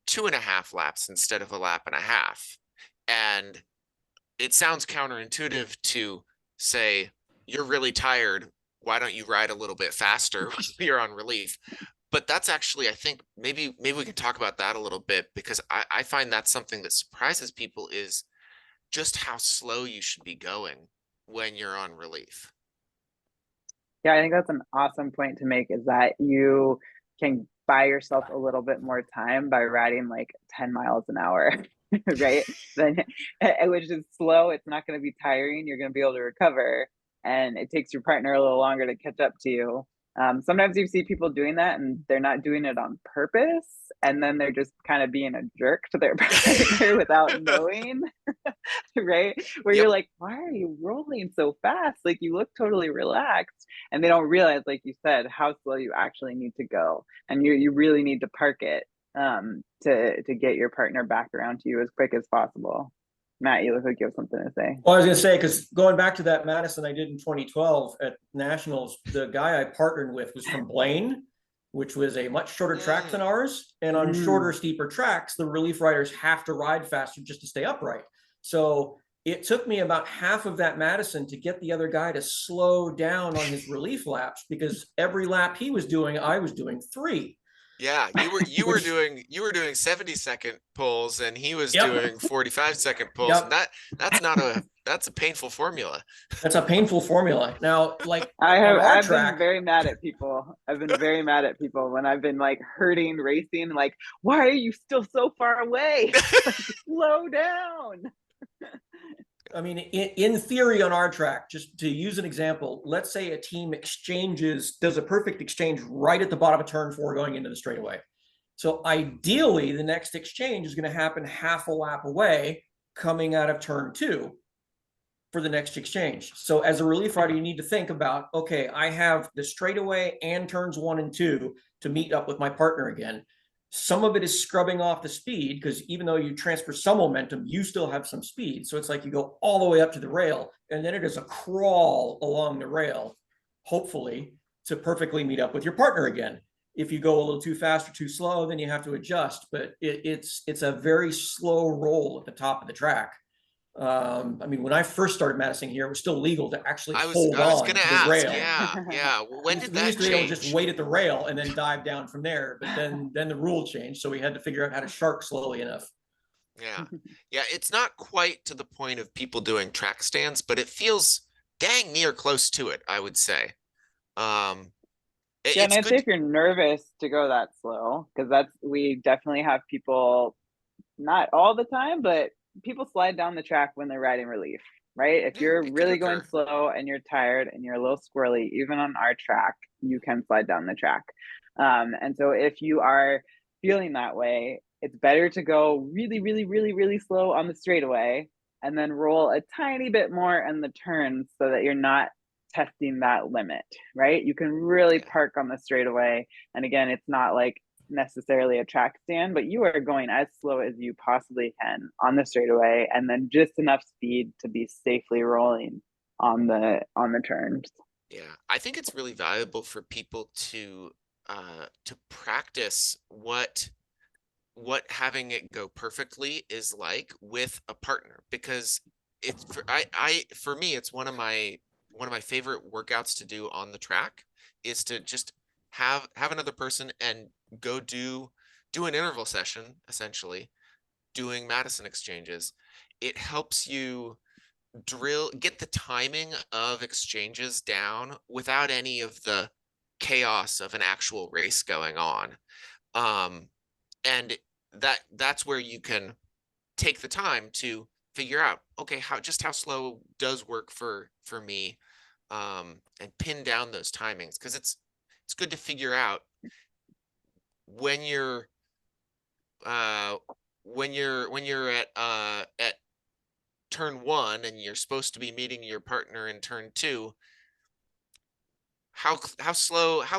2.5 laps instead of a lap and a half. And it sounds counterintuitive to say, you're really tired, why don't you ride a little bit faster when you're on relief? But that's actually, I think maybe we can talk about that a little bit, because I find that's something that surprises people, is just how slow you should be going when you're on relief. Yeah, I think that's an awesome point to make, is that you can buy yourself a little bit more time by riding like 10 miles an hour. right? Then, which is slow, it's not going to be tiring. You're going to be able to recover, and it takes your partner a little longer to catch up to you. Sometimes you see people doing that and they're not doing it on purpose, and then they're just kind of being a jerk to their partner without knowing, right? Where Yep. you're like, why are you rolling so fast? Like, you look totally relaxed, and they don't realize, like you said, how slow you actually need to go, and you really need to park it to get your partner back around to you as quick as possible. Matt, you look like you have something to say. Well, I was going to say, because going back to that Madison I did in 2012 at Nationals, the guy I partnered with was from Blaine, which was a much shorter track than ours. And on shorter, steeper tracks, the relief riders have to ride faster just to stay upright. So it took me about half of that Madison to get the other guy to slow down on his relief laps, because every lap he was doing, I was doing 3. Yeah, you were doing 70-second pulls and he was Yep. doing 45-second pulls. Yep. And that's a painful formula. That's a painful formula. Now, like I've track, been very mad at people. I've been very mad at people when I've been like hurting racing, like, why are you still so far away? Like, slow down. I mean, in theory on our track, just to use an example, let's say a team does a perfect exchange right at the bottom of turn 4 going into the straightaway. So ideally, the next exchange is going to happen half a lap away coming out of turn 2 for the next exchange. So as a relief rider, you need to think about, okay, I have the straightaway and turns 1 and 2 to meet up with my partner again. Some of it is scrubbing off the speed, because even though you transfer some momentum, you still have some speed. So it's like you go all the way up to the rail, and then it is a crawl along the rail, hopefully, to perfectly meet up with your partner again. If you go a little too fast or too slow, then you have to adjust. But it's a very slow roll at the top of the track. I mean, when I first started Madison here, it was still legal to actually hold I was on gonna to the ask, rail. yeah. When did We that used to be able to just change? wait at the rail and then dive down from there. But then the rule changed, so we had to figure out how to shark slowly enough. Yeah. Yeah, it's not quite to the point of people doing track stands, but it feels dang near close to it, I would say. Um, Yeah, and it's I'd say good. if you're nervous to go that slow, because we definitely have people, not all the time, but people slide down the track when they're riding relief, right? If you're It could really going occur. slow and you're tired and you're a little squirrely, even on our track, you can slide down the track. And so if you are feeling that way, it's better to go really, really, really, really slow on the straightaway and then roll a tiny bit more in the turns so that you're not testing that limit, right? You can really Yeah. park on the straightaway. And again, it's not like necessarily a track stand, but you are going as slow as you possibly can on the straightaway, and then just enough speed to be safely rolling on the turns. Yeah, I think it's really valuable for people to practice what having it go perfectly is like with a partner, because it's for me it's one of my favorite workouts to do on the track is to just have another person and go do an interval session, essentially doing Madison exchanges. It helps you get the timing of exchanges down without any of the chaos of an actual race going on. And that's where you can take the time to figure out, okay, how slow does work for me, and pin down those timings, because it's good to figure out when you're when you're at turn 1 and you're supposed to be meeting your partner in turn 2, how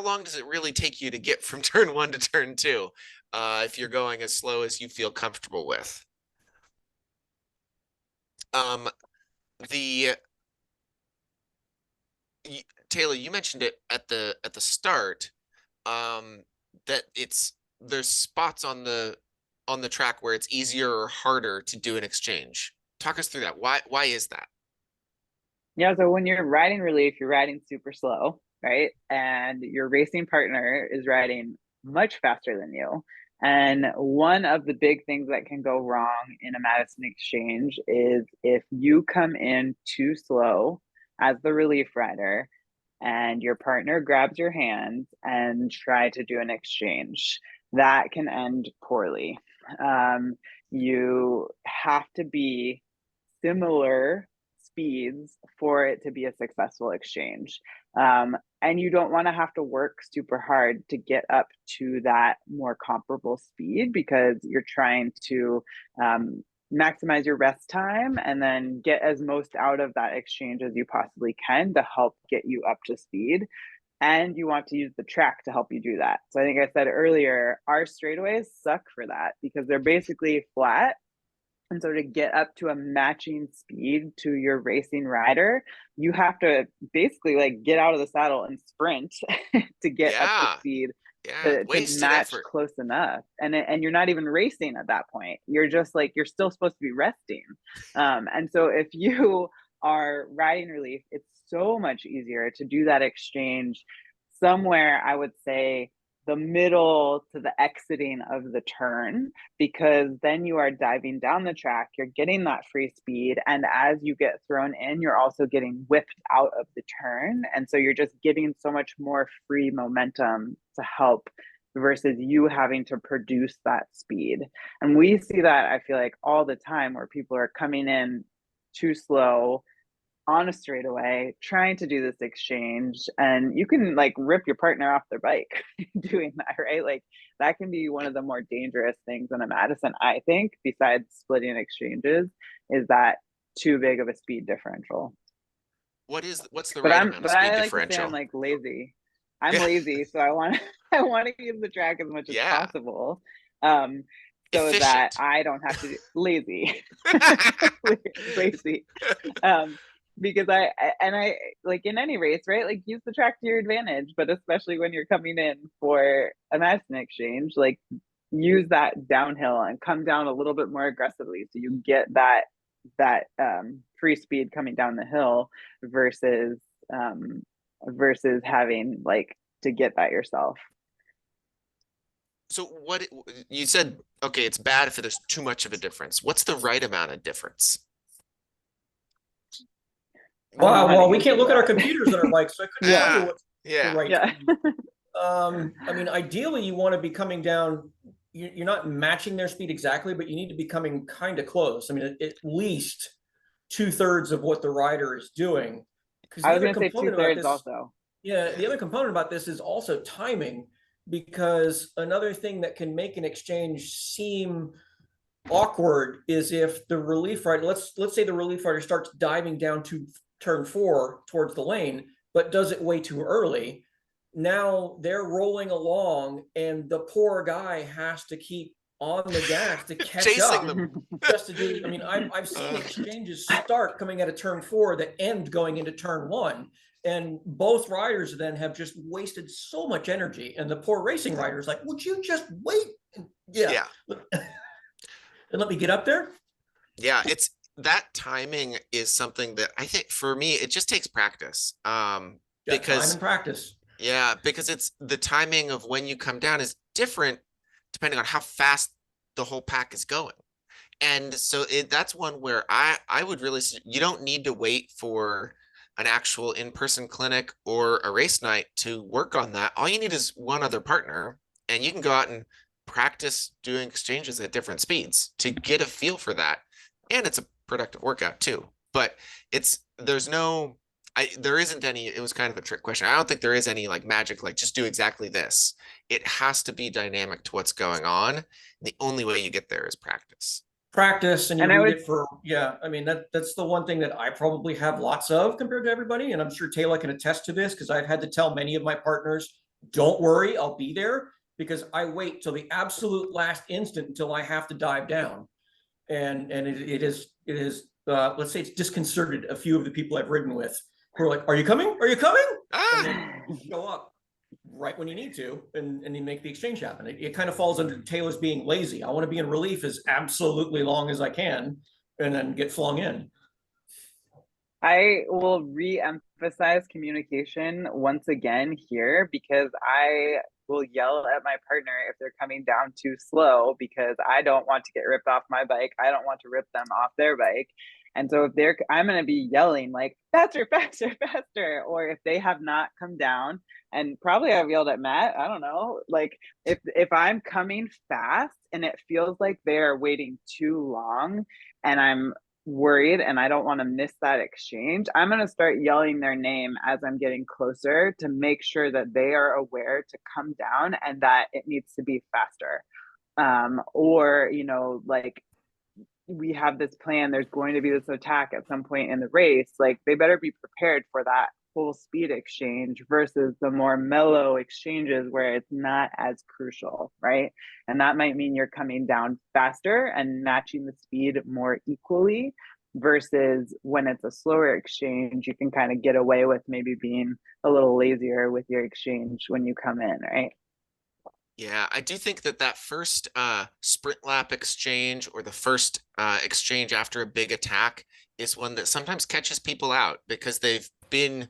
long does it really take you to get from turn 1 to turn 2, if you're going as slow as you feel comfortable with. um the Taylor, you mentioned it at the start, that there's spots on the track where it's easier or harder to do an exchange. Talk us through that. Why is that? Yeah, so when you're riding relief, you're riding super slow, right? And your racing partner is riding much faster than you. And one of the big things that can go wrong in a Madison exchange is if you come in too slow as the relief rider and your partner grabs your hands and try to do an exchange, that can end poorly. you have to be similar speeds for it to be a successful exchange. And you don't want to have to work super hard to get up to that more comparable speed, because you're trying to maximize your rest time and then get as most out of that exchange as you possibly can to help get you up to speed. And you want to use the track to help you do that. So I think I said earlier, our straightaways suck for that because they're basically flat. And so to get up to a matching speed to your racing rider, you have to basically like get out of the saddle and sprint to get up to Yeah. speed Yeah. to Wasted match effort. close enough. And you're not even racing at that point. You're just like, you're still supposed to be resting. And so if you are riding relief, it's so much easier to do that exchange somewhere, I would say, the middle to the exiting of the turn, because then you are diving down the track, you're getting that free speed, and as you get thrown in, you're also getting whipped out of the turn, and so you're just getting so much more free momentum to help versus you having to produce that speed. And we see that, I feel like, all the time, where people are coming in too slow on a straightaway trying to do this exchange, and you can like rip your partner off their bike doing that, right? Like that can be one of the more dangerous things in a Madison, I think, besides splitting exchanges, is that too big of a speed differential. What's the But right I'm amount of but speed I like to say I'm differential? like lazy. I'm Yeah. lazy, so I want I want to use the track as much as Yeah. possible. Um so that Efficient. I don't have to do lazy. Lazy. Because I like in any race, right? Like use the track to your advantage, but especially when you're coming in for a Madison exchange, like use that downhill and come down a little bit more aggressively so you get that free speed coming down the hill versus versus having like to get that yourself. So what you said, okay, it's bad if there's too much of a difference. What's the right amount of difference? I don't know Wow, how to well, we can't answer look at our that. computers on our bikes, so I couldn't tell you Yeah. Ah, what's the yeah. right Yeah. speed. I mean, ideally, you want to be coming down. You're not matching their speed exactly, but you need to be coming kind of close. I mean, at least 2/3 of what the rider is doing. Because I the was other gonna say two component about thirds this, also. yeah, Yeah. the other component about this is also timing. Because another thing that can make an exchange seem awkward is if the relief rider, let's say the relief rider starts diving down to turn 4 towards the lane, but does it way too early. Now they're rolling along, and the poor guy has to keep on the gas to catch Chasing up, them. just to do. I mean, I've seen exchanges start coming out of turn 4 that end going into turn 1. And both riders then have just wasted so much energy. And the poor racing rider is like, would you just wait? Yeah. Yeah. And let me get up there. Yeah, it's that timing is something that I think for me it just takes practice. Yeah, time Because and practice. yeah, because it's the timing of when you come down is different depending on how fast the whole pack is going. And so that's one where I would really you don't need to wait for an actual in-person clinic or a race night to work on that. All you need is one other partner, and you can go out and practice doing exchanges at different speeds to get a feel for that. And it's a productive workout too. But there isn't any, it was kind of a trick question. I don't think there is any like magic, like just do exactly this. It has to be dynamic to what's going on. The only way you get there is practice. Practice, and you And I read would it for, yeah. I mean, that's the one thing that I probably have lots of compared to everybody. And I'm sure Taylor can attest to this, because I've had to tell many of my partners, don't worry, I'll be there, because I wait till the absolute last instant until I have to dive down. And it is let's say it's disconcerted a few of the people I've ridden with, who are like, are you coming? Are you coming? And Ah, then show up right when you need to, and you make the exchange happen. It kind of falls under Taylor's being lazy. I want to be in relief as absolutely long as I can, and then get flung in. I will re-emphasize communication once again here, because I will yell at my partner if they're coming down too slow, because I don't want to get ripped off my bike. I don't want to rip them off their bike. And so if I'm going to be yelling like faster, faster, faster, or if they have not come down, and probably I've yelled at Matt, I don't know, like if I'm coming fast and it feels like they're waiting too long and I'm worried and I don't want to miss that exchange, I'm going to start yelling their name as I'm getting closer to make sure that they are aware to come down and that it needs to be faster. Or, like we have this plan, there's going to be this attack at some point in the race, like they better be prepared for that full speed exchange versus the more mellow exchanges where it's not as crucial, right? And that might mean you're coming down faster and matching the speed more equally versus when it's a slower exchange, you can kind of get away with maybe being a little lazier with your exchange when you come in, right? Yeah, I do think that first sprint lap exchange or the first exchange after a big attack is one that sometimes catches people out because they've been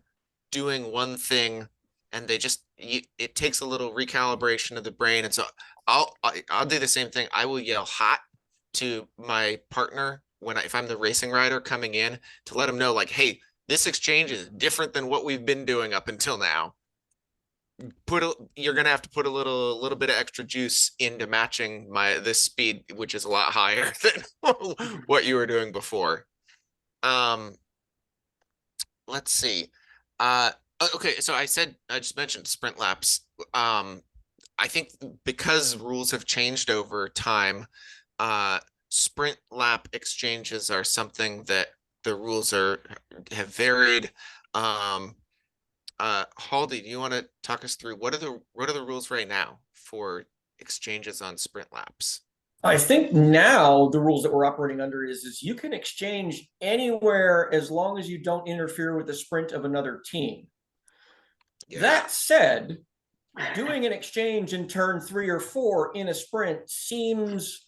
doing one thing and it takes a little recalibration of the brain. And so I'll do the same thing. I will yell hot to my partner if I'm the racing rider coming in to let them know like, hey, this exchange is different than what we've been doing up until now. You're gonna have to put a little bit of extra juice into matching this speed, which is a lot higher than what you were doing before. Let's see. Okay, so I just mentioned sprint laps. I think because rules have changed over time, sprint lap exchanges are something that the rules have varied. Haldy, do you want to talk us through what are the rules right now for exchanges on sprint laps? I think now the rules that we're operating under is you can exchange anywhere as long as you don't interfere with the sprint of another team. Yeah. That said, doing an exchange in turn 3 or 4 in a sprint seems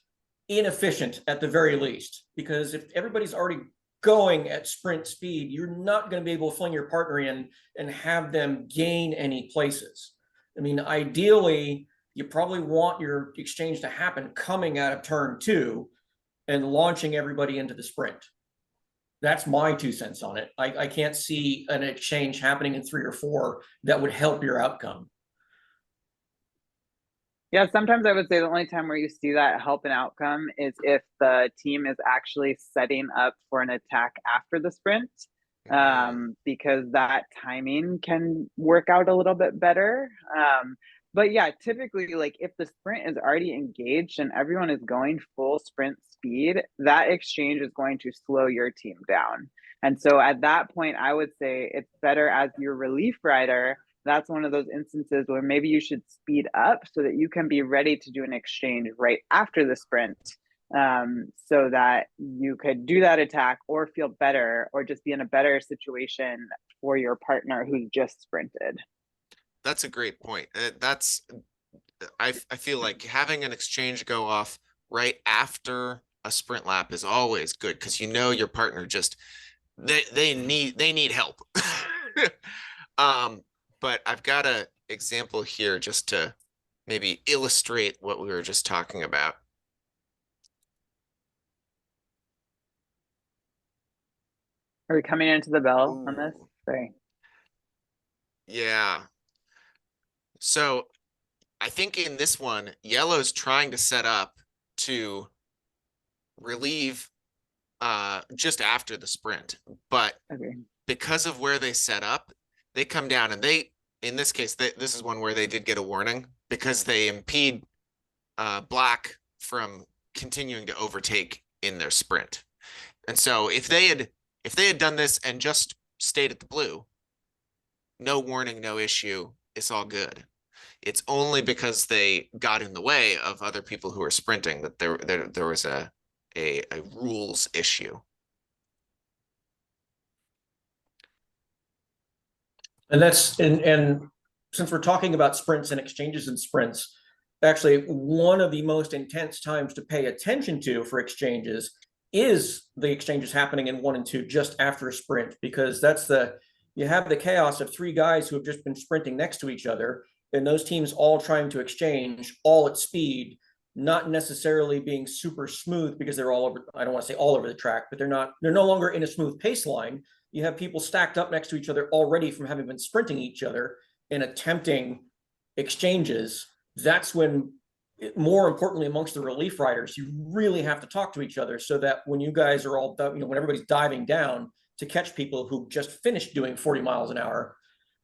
inefficient at the very least, because if everybody's already going at sprint speed, you're not going to be able to fling your partner in and have them gain any places. I mean, ideally, you probably want your exchange to happen coming out of turn 2 and launching everybody into the sprint. That's my 2 cents on it. I can't see an exchange happening in 3 or 4 that would help your outcome. Yeah, sometimes I would say the only time where you see that help an outcome is if the team is actually setting up for an attack after the sprint, because that timing can work out a little bit better. But yeah, typically, like if the sprint is already engaged and everyone is going full sprint speed, that exchange is going to slow your team down. And so at that point, I would say it's better as your relief rider. That's one of those instances where maybe you should speed up so that you can be ready to do an exchange right after the sprint, so that you could do that attack or feel better or just be in a better situation for your partner who's just sprinted. That's a great point. I feel like having an exchange go off right after a sprint lap is always good because your partner just they need help. But I've got an example here just to maybe illustrate what we were just talking about. Are we coming into the bell on this? Ooh. Sorry. Yeah. So I think in this one, yellow's trying to set up to relieve just after the sprint, but Okay. because of where they set up, they come down and in this case, this is one where they did get a warning because they impede black from continuing to overtake in their sprint. And so if they had done this and just stayed at the blue, no warning, no issue, it's all good. It's only because they got in the way of other people who are sprinting that there was a rules issue. And since we're talking about sprints and exchanges and sprints, actually one of the most intense times to pay attention to for exchanges is the exchanges happening in 1 and 2 just after a sprint, because you have the chaos of 3 guys who have just been sprinting next to each other, and those teams all trying to exchange all at speed not necessarily being super smooth because they're all over, I don't want to say all over the track, but they're no longer in a smooth pace line. You have people stacked up next to each other already from having been sprinting each other and attempting exchanges. That's when, more importantly, amongst the relief riders, you really have to talk to each other so that when you guys are all, when everybody's diving down to catch people who just finished doing 40 miles an hour,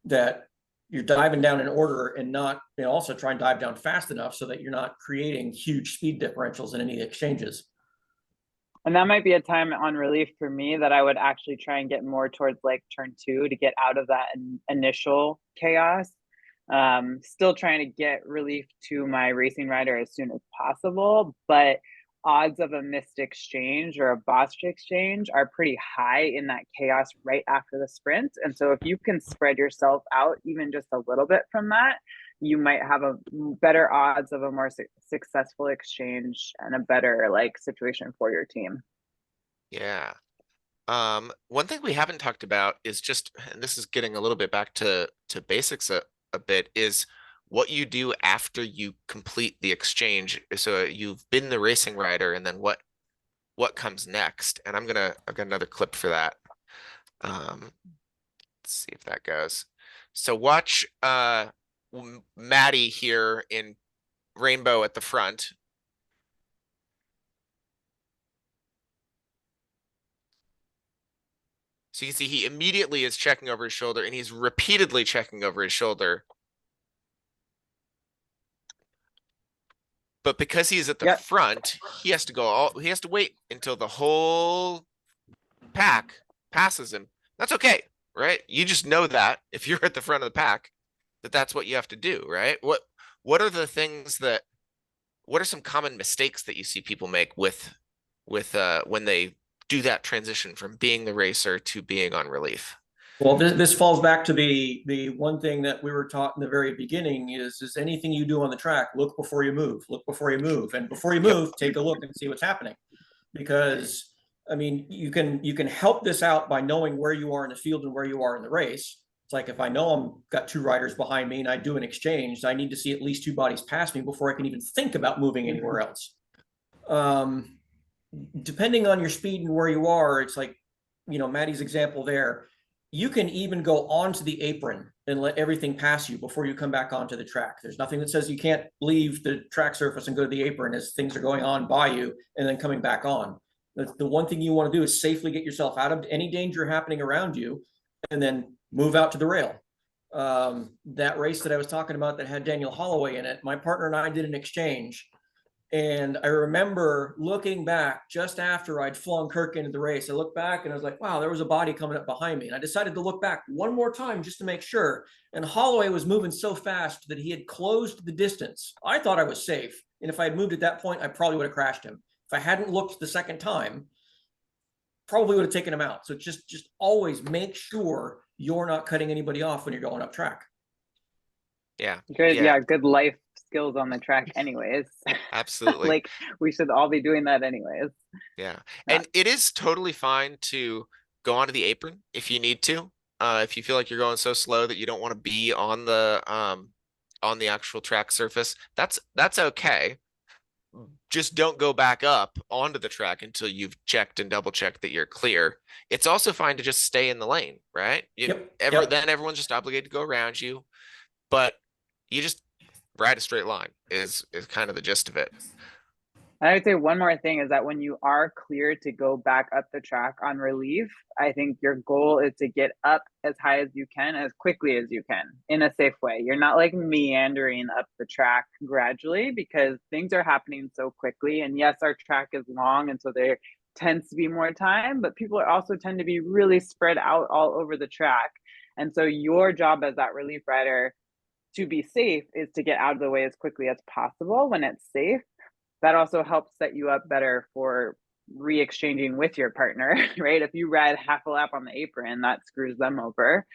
that you're diving down in order and not, also try and dive down fast enough so that you're not creating huge speed differentials in any exchanges. And that might be a time on relief for me that I would actually try and get more towards like turn 2 to get out of that initial chaos. Still trying to get relief to my racing rider as soon as possible, but odds of a missed exchange or a botched exchange are pretty high in that chaos right after the sprint. And so if you can spread yourself out even just a little bit from that, you might have a better odds of a more successful exchange and a better like situation for your team. Yeah. One thing we haven't talked about is just, and this is getting a little bit back to basics a bit, is what you do after you complete the exchange. So you've been the racing rider, and then what comes next? And I've got another clip for that. Let's see if that goes. So watch Maddie here in rainbow at the front. So you can see he immediately is checking over his shoulder, and he's repeatedly checking over his shoulder. But because he's at the front, he has to wait until the whole pack passes him. That's okay, right? You just know that if you're at the front of the pack, that's what you have to do, right? What are the things what are some common mistakes that you see people make with when they do that transition from being the racer to being on relief? Well, this falls back to the one thing that we were taught in the very beginning is anything you do on the track, look before you move, look before you move. And before you move, take a look and see what's happening. Because, I mean, you can help this out by knowing where you are in the field and where you are in the race. It's like, if I know I'm got 2 riders behind me and I do an exchange, I need to see at least 2 bodies past me before I can even think about moving anywhere else. Depending on your speed and where you are, it's like, Maddie's example there, you can even go onto the apron and let everything pass you before you come back onto the track. There's nothing that says you can't leave the track surface and go to the apron as things are going on by you and then coming back on. The one thing you want to do is safely get yourself out of any danger happening around you and then move out to the rail. That race that I was talking about that had Daniel Holloway in it, my partner and I did an exchange. And I remember looking back just after I'd flung Kirk into the race. I looked back and I was like, wow, there was a body coming up behind me. And I decided to look back one more time just to make sure. And Holloway was moving so fast that he had closed the distance. I thought I was safe. And if I had moved at that point, I probably would have crashed him. If I hadn't looked the second time, probably would have taken him out. So just always make sure you're not cutting anybody off when you're going up track. Yeah. Good life skills on the track anyways. Absolutely. Like, we should all be doing that anyways. Yeah. And it is totally fine to go onto the apron if you need to. If you feel like you're going so slow that you don't want to be on the actual track surface, that's okay. Just don't go back up onto the track until you've checked and double checked that you're clear. It's also fine to just stay in the lane, right? Then everyone's just obligated to go around you, but you just ride a straight line is kind of the gist of it. I would say one more thing is that when you are clear to go back up the track on relief, I think your goal is to get up as high as you can, as quickly as you can, in a safe way. You're not like meandering up the track gradually because things are happening so quickly. And yes, our track is long, and so there tends to be more time, but people also tend to be really spread out all over the track. And so your job as that relief rider to be safe is to get out of the way as quickly as possible when it's safe. That also helps set you up better for re-exchanging with your partner, right? If you ride half a lap on the apron, that screws them over.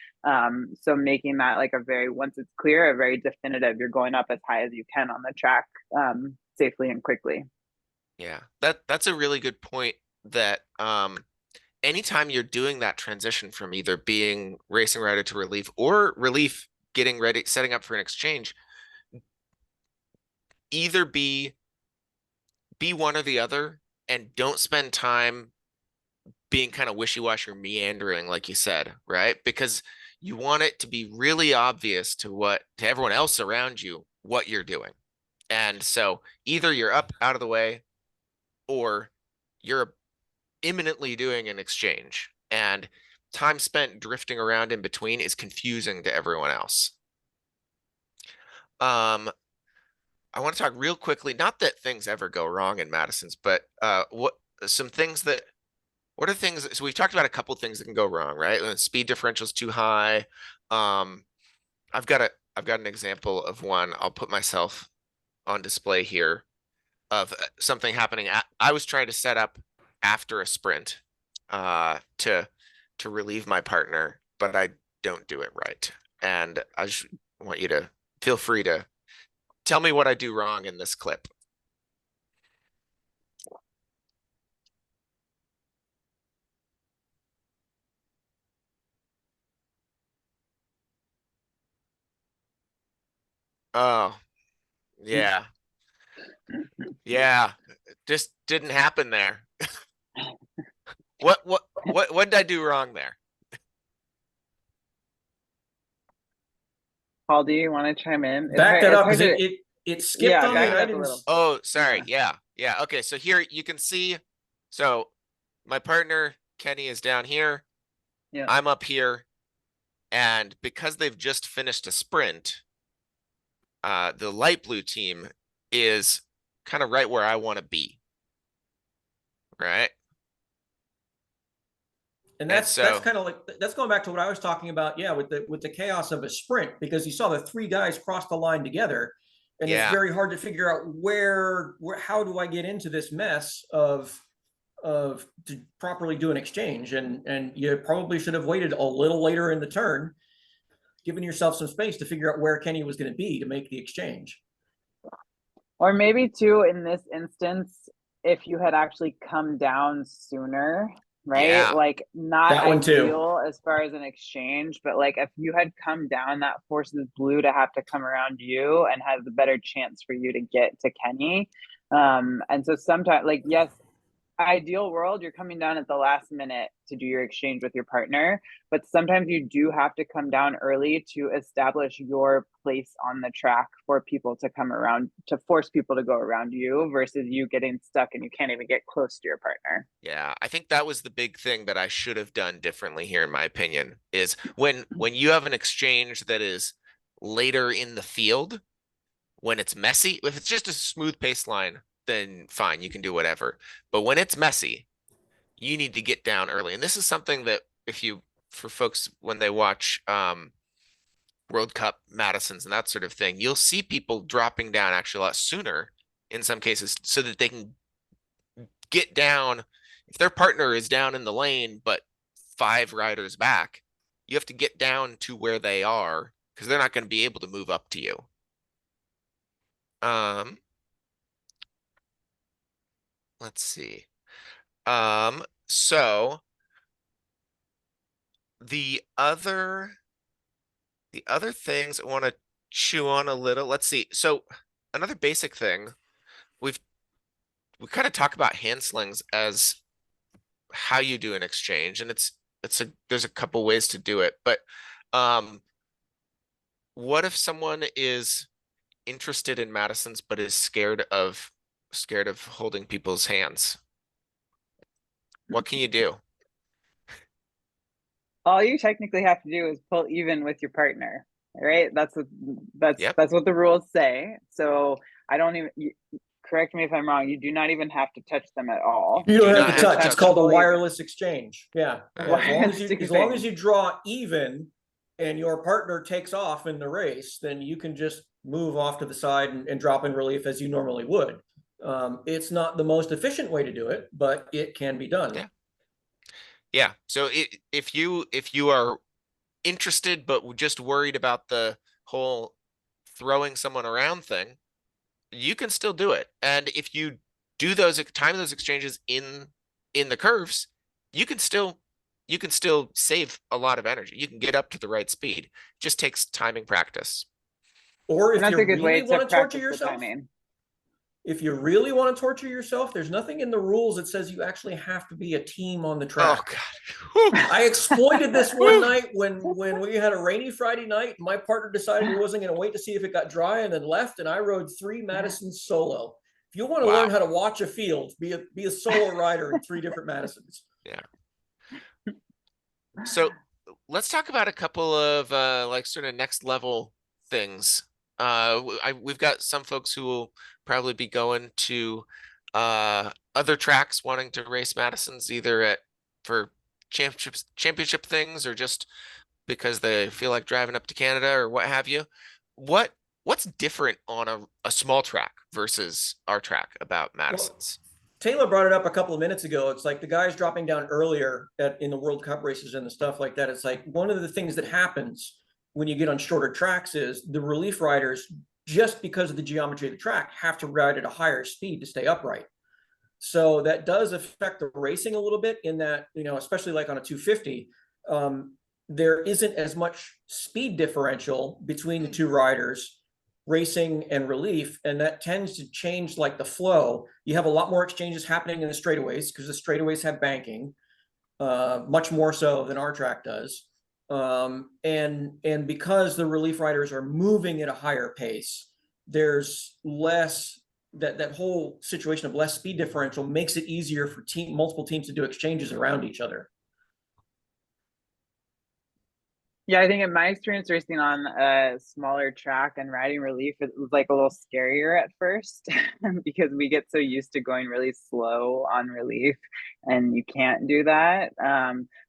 So making that like once it's clear, a very definitive, you're going up as high as you can on the track safely and quickly. Yeah, that's a really good point, that anytime you're doing that transition from either being racing rider to relief or relief getting ready, setting up for an exchange, either be be one or the other, and don't spend time being kind of wishy-washy or meandering, like you said, right? Because you want it to be really obvious to everyone else around you what you're doing. And so either you're up out of the way or you're imminently doing an exchange, and time spent drifting around in between is confusing to everyone else. I want to talk real quickly, not that things ever go wrong in Madison's, but what are things, so we've talked about a couple things that can go wrong, right? When the speed differential is too high. Um, I've got an example of one. I'll put myself on display here of something happening. I was trying to set up after a sprint to relieve my partner, but I don't do it right. And I just want you to feel free to tell me what I do wrong in this clip. Oh, yeah. Yeah. Just didn't happen there. What did I do wrong there? Paul, do you want to chime in? Back that It's up hard because to, it skipped yeah, on me back and it I up a didn't. little. Oh, sorry. Yeah. Yeah. Okay. So here you can see, so my partner, Kenny, is down here. Yeah. I'm up here. And because they've just finished a sprint, the light blue team is kind of right where I want to be. Right. And And that's so, kind of like that's going back to what I was talking about, yeah, with the chaos of a sprint, because you saw the three guys cross the line together, and it's yeah. very hard to figure out where how do I get into this mess of to properly do an exchange, and you probably should have waited a little later in the turn, giving yourself some space to figure out where Kenny was going to be to make the exchange. Or maybe too, in this instance, if you had actually come down sooner, right? Yeah. Like not That one too. ideal as far as an exchange, but like if you had come down, that forces blue to have to come around you and has a better chance for you to get to Kenny. And so sometimes, like, yes, ideal world, you're coming down at the last minute to do your exchange with your partner, but sometimes you do have to come down early to establish your place on the track for people to come around, to force people to go around you versus you getting stuck and you can't even get close to your partner. Yeah, I think that was the big thing that I should have done differently here, in my opinion, is when you have an exchange that is later in the field, when it's messy, if it's just a smooth pace line, then fine, you can do whatever. But when it's messy, you need to get down early. And this is something that for folks when they watch World Cup Madisons and that sort of thing, you'll see people dropping down actually a lot sooner in some cases so that they can get down. If their partner is down in the lane, but 5 riders back, you have to get down to where they are because they're not going to be able to move up to you. Let's see. So the other things I want to chew on a little. Let's see. So another basic thing, we kind of talk about hand slings as how you do an exchange, and there's a couple ways to do it. But what if someone is interested in Madison's but is scared of holding people's hands? What can you do? All you technically have to do is pull even with your partner, right? That's Yep. what the rules say. So I don't even, correct me if I'm wrong, you do not even have to touch them at all. You don't Do have not to have to touch. It's touch called a pull even. wireless exchange. Yeah. Wireless As long as exchange. you draw even and your partner takes off in the race, then you can just move off to the side and drop in relief as you normally would. It's not the most efficient way to do it, but it can be done. Yeah. Yeah. So if you are interested but just worried about the whole throwing someone around thing, you can still do it. And if you do time those exchanges in the curves, you can still save a lot of energy. You can get up to the right speed. It just takes timing practice. Or And if that's you a good way really to want to torture practice the yourself, timing. if you really want to torture yourself, there's nothing in the rules that says you actually have to be a team on the track. Oh God. Whew. I exploited this one night when we had a rainy Friday night. My partner decided he wasn't going to wait to see if it got dry and then left, and I rode 3 Madisons solo. If you want to learn Wow. how to watch a field, be a solo rider in 3 different Madisons. Yeah. So let's talk about a couple of like sort of next level things. We've got some folks who will probably be going to other tracks wanting to race Madisons either for championship things or just because they feel like driving up to Canada or what have you. What's different on a small track versus our track about Madison's? Taylor brought it up a couple of minutes ago. It's like the guys dropping down earlier in the World Cup races and the stuff like that. It's like one of the things that happens when you get on shorter tracks is the relief riders, just because of the geometry of the track, have to ride at a higher speed to stay upright. So that does affect the racing a little bit in that, especially like on a 250, there isn't as much speed differential between the 2 riders, racing and relief, and that tends to change like the flow. You have a lot more exchanges happening in the straightaways because the straightaways have banking, much more so than our track does. And because the relief riders are moving at a higher pace, there's less that whole situation of less speed differential makes it easier for multiple teams to do exchanges around each other. Yeah, I think in my experience racing on a smaller track and riding relief, it was like a little scarier at first because we get so used to going really slow on relief and you can't do that.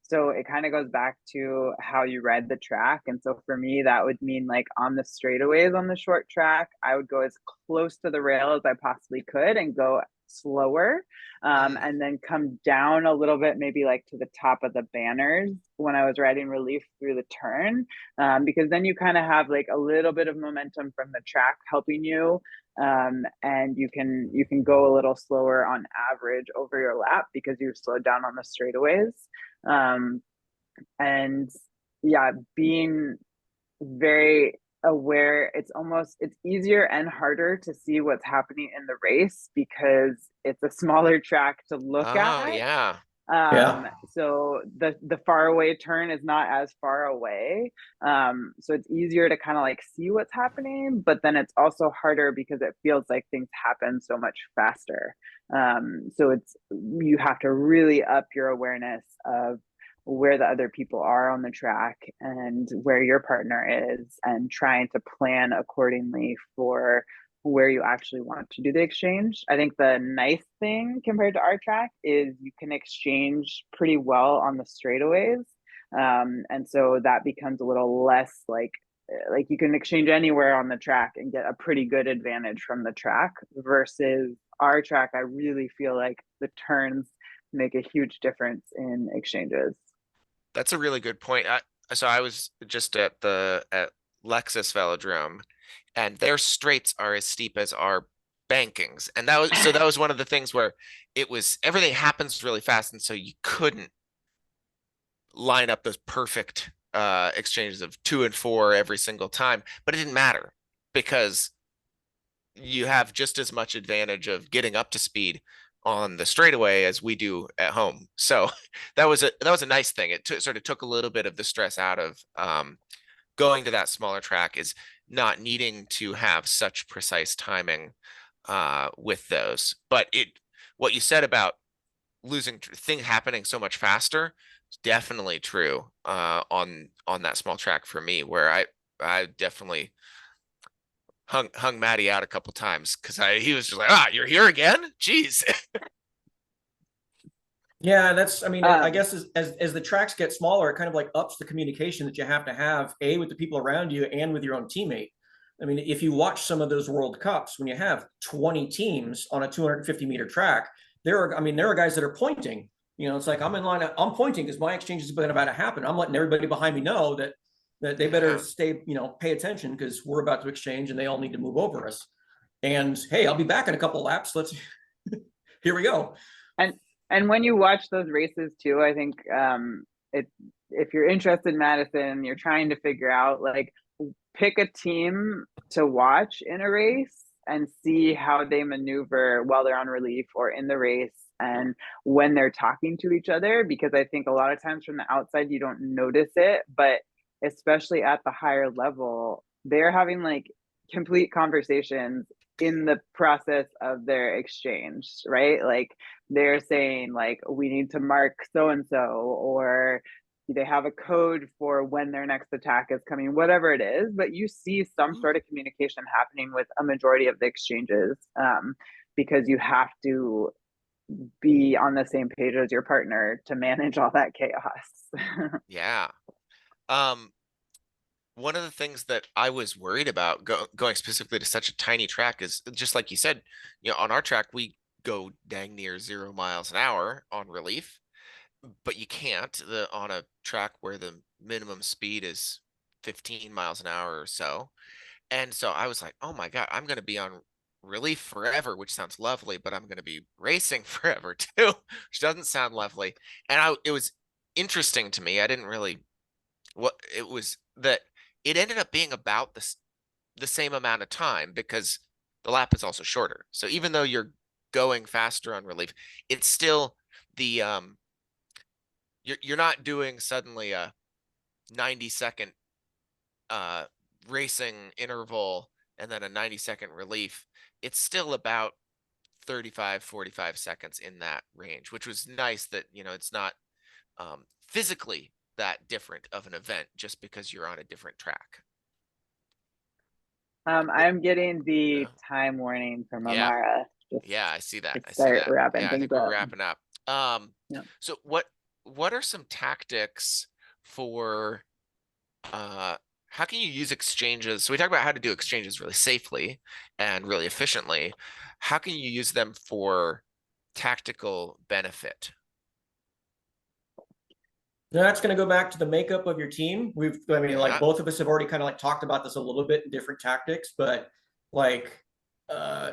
So it kind of goes back to how you ride the track. And so for me, that would mean like on the straightaways on the short track, I would go as close to the rail as I possibly could and go slower, and then come down a little bit, maybe like to the top of the banners when I was riding relief through the turn, because then you kind of have like a little bit of momentum from the track helping you, and you can go a little slower on average over your lap because you've slowed down on the straightaways, and yeah, being very aware, it's easier and harder to see what's happening in the race because it's a smaller track to look at. Yeah. So the far away turn is not as far away, so it's easier to kind of like see what's happening, but then it's also harder because it feels like things happen so much faster. So you have to really up your awareness of where the other people are on the track and where your partner is, and trying to plan accordingly for where you actually want to do the exchange. I think the nice thing compared to our track is you can exchange pretty well on the straightaways. And so that becomes a little less like you can exchange anywhere on the track and get a pretty good advantage from the track, versus our track. I really feel like the turns make a huge difference in exchanges. That's a really good point. So I was just at Lexus Velodrome, and their straights are as steep as our bankings, and that was one of the things where everything happens really fast, and so you couldn't line up those perfect exchanges of 2 and 4 every single time, but it didn't matter because you have just as much advantage of getting up to speed on the straightaway as we do at home. So that was a nice thing. It sort of took a little bit of the stress out of going to that smaller track, is not needing to have such precise timing with those. But what you said about losing thing happening so much faster is definitely true on that small track for me, where I definitely hung Maddie out a couple times because he was just like, you're here again? Jeez. Yeah, I guess as the tracks get smaller, it kind of like ups the communication that you have to have, with the people around you and with your own teammate. I mean, if you watch some of those World Cups, when you have 20 teams on a 250-meter track, there are guys that are pointing. It's like I'm in line, I'm pointing because my exchange is about to happen. I'm letting everybody behind me know that they better stay, pay attention because we're about to exchange and they all need to move over us. And hey, I'll be back in a couple of laps. Here we go. And when you watch those races too, I think if you're interested in Madison, you're trying to figure out, like, pick a team to watch in a race and see how they maneuver while they're on relief or in the race, and when they're talking to each other, because I think a lot of times from the outside you don't notice it, but especially at the higher level, they're having like complete conversations in the process of their exchange, right? Like they're saying like, we need to mark so and so, or they have a code for when their next attack is coming, whatever it is. But you see some sort of communication happening with a majority of the exchanges, because you have to be on the same page as your partner to manage all that chaos. Yeah. One of the things that I was worried about going specifically to such a tiny track is just like you said, on our track, we go dang near 0 miles an hour on relief, but you can't on a track where the minimum speed is 15 miles an hour or so. And so I was like, oh my God, I'm going to be on relief forever, which sounds lovely, but I'm going to be racing forever too, which doesn't sound lovely. And it was interesting to me. I didn't really, what it was that it ended up being about the same amount of time because the lap is also shorter. So even though you're going faster on relief, it's still the, you're not doing suddenly a 90-second racing interval and then a 90-second relief. It's still about 35, 45 seconds in that range, which was nice that, it's not physically that different of an event just because you're on a different track. I'm getting the Yeah. time warning from Yeah. Amara. Yeah, I see that. To I see start that. wrapping Yeah, I things think we're up. wrapping up. Yeah. So what are some tactics for how can you use exchanges? So we talk about how to do exchanges really safely and really efficiently. How can you use them for tactical benefit? That's going to go back to the makeup of your team. I mean, like Yeah. both of us have already kind of like talked about this a little bit in different tactics, but like,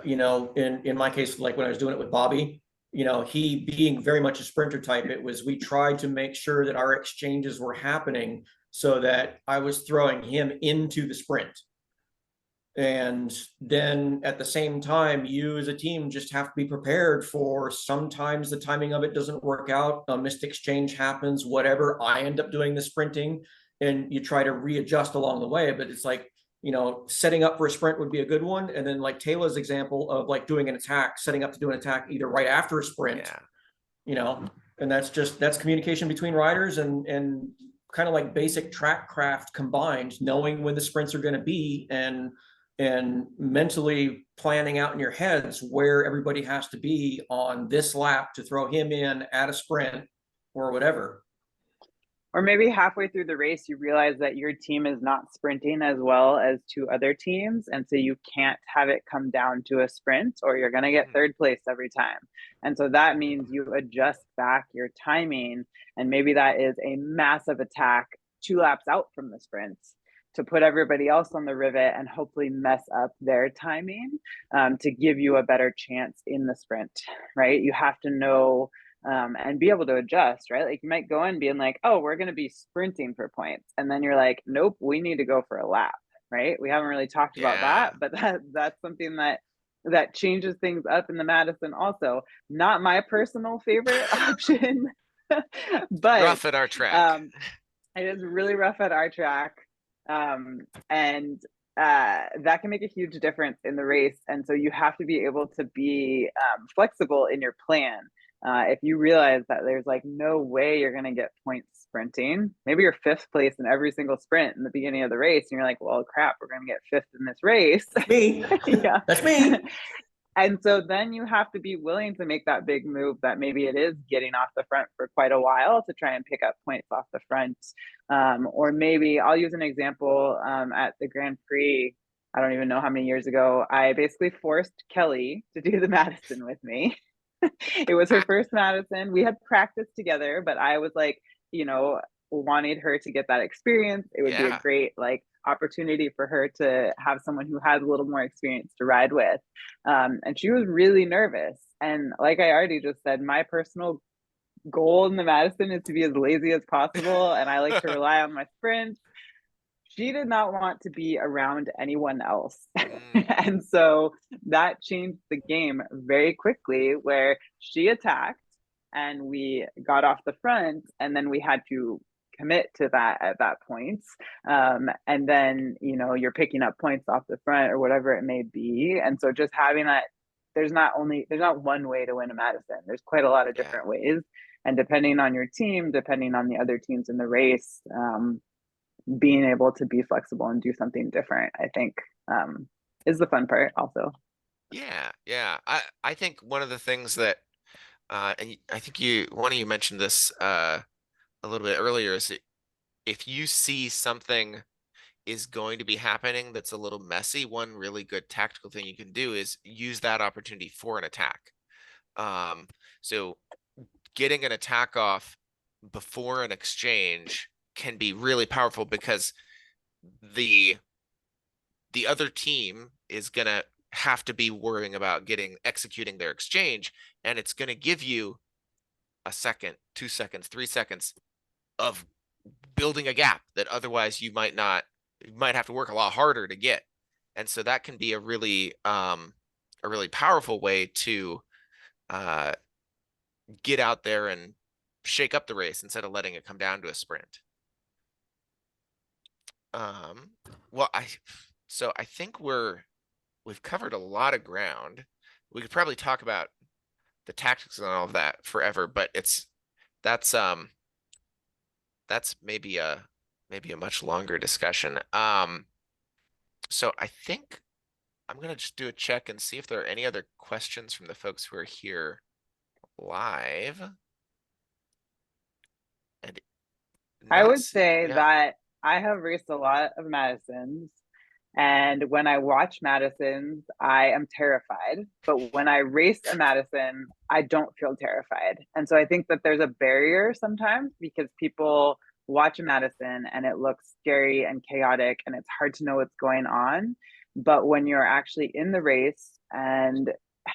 in my case, like when I was doing it with Bobby, he being very much a sprinter type, we tried to make sure that our exchanges were happening so that I was throwing him into the sprint. And then at the same time, you as a team just have to be prepared for sometimes the timing of it doesn't work out. A missed exchange happens, whatever. I end up doing the sprinting and you try to readjust along the way. But it's like, setting up for a sprint would be a good one. And then like Taylor's example of like doing an attack, setting up to do an attack either right after a sprint, and that's communication between riders and kind of like basic track craft combined, knowing when the sprints are going to be and mentally planning out in your heads where everybody has to be on this lap to throw him in at a sprint or whatever. Or maybe halfway through the race, you realize that your team is not sprinting as well as two other teams. And so you can't have it come down to a sprint or you're going to get third place every time. And so that means you adjust back your timing. And maybe that is a massive attack 2 laps out from the sprint to put everybody else on the rivet and hopefully mess up their timing, to give you a better chance in the sprint, right? You have to know and be able to adjust, right? Like you might go in being like, oh, we're going to be sprinting for points. And then you're like, nope, we need to go for a lap, right? We haven't really talked about that, but that's something that changes things up in the Madison also. Not my personal favorite option, but rough at our track. It is really rough at our track. And that can make a huge difference in the race. And so you have to be able to be flexible in your plan. If you realize that there's like no way you're going to get points sprinting, maybe you're 5th place in every single sprint in the beginning of the race. And you're like, well, crap, we're going to get 5th in this race. That's me. Yeah. That's me. And so then you have to be willing to make that big move that maybe it is getting off the front for quite a while to try and pick up points off the front. Or maybe I'll use an example at the Grand Prix. I don't even know how many years ago, I basically forced Kelly to do the Madison with me. It was her first Madison. We had practiced together, but I was like, wanted her to get that experience. It would be a great opportunity for her to have someone who has a little more experience to ride with. And she was really nervous. And like I already just said, my personal goal in the Madison is to be as lazy as possible. And I like to rely on my sprints. she did not want to be around anyone else. Mm, And so that changed the game very quickly, where she attacked and we got off the front, and then we had to commit to that at that point. And then, you know, you're picking up points off the front or whatever it may be. And so just having that, there's not one way to win a Madison. There's quite a lot of yeah. different ways. And depending on your team, depending on the other teams in the race, being able to be flexible and do something different, I think, is the fun part also. Yeah, yeah. I think one of the things that I think one of you mentioned this a little bit earlier is that if you see something is going to be happening that's a little messy, one really good tactical thing you can do is use that opportunity for an attack. So getting an attack off before an exchange can be really powerful because the other team is gonna have to be worrying about executing their exchange, and it's gonna give you a second, 2 seconds, 3 seconds of building a gap that otherwise you might not, you might have to work a lot harder to get. And so that can be a really powerful way to uh, get out there and shake up the race instead of letting it come down to a sprint. Well, so I think we've covered a lot of ground. We could probably talk about the tactics and all of that forever, but that's um that's maybe a much longer discussion. So I think I'm gonna just do a check and see if there are any other questions from the folks who are here live. And I not would see, say yeah. that I have raced a lot of Madisons. And when I watch Madisons, I am terrified. But when I race a Madison, I don't feel terrified. And so I think that there's a barrier sometimes because people watch a Madison and it looks scary and chaotic and it's hard to know what's going on. But when you're actually in the race and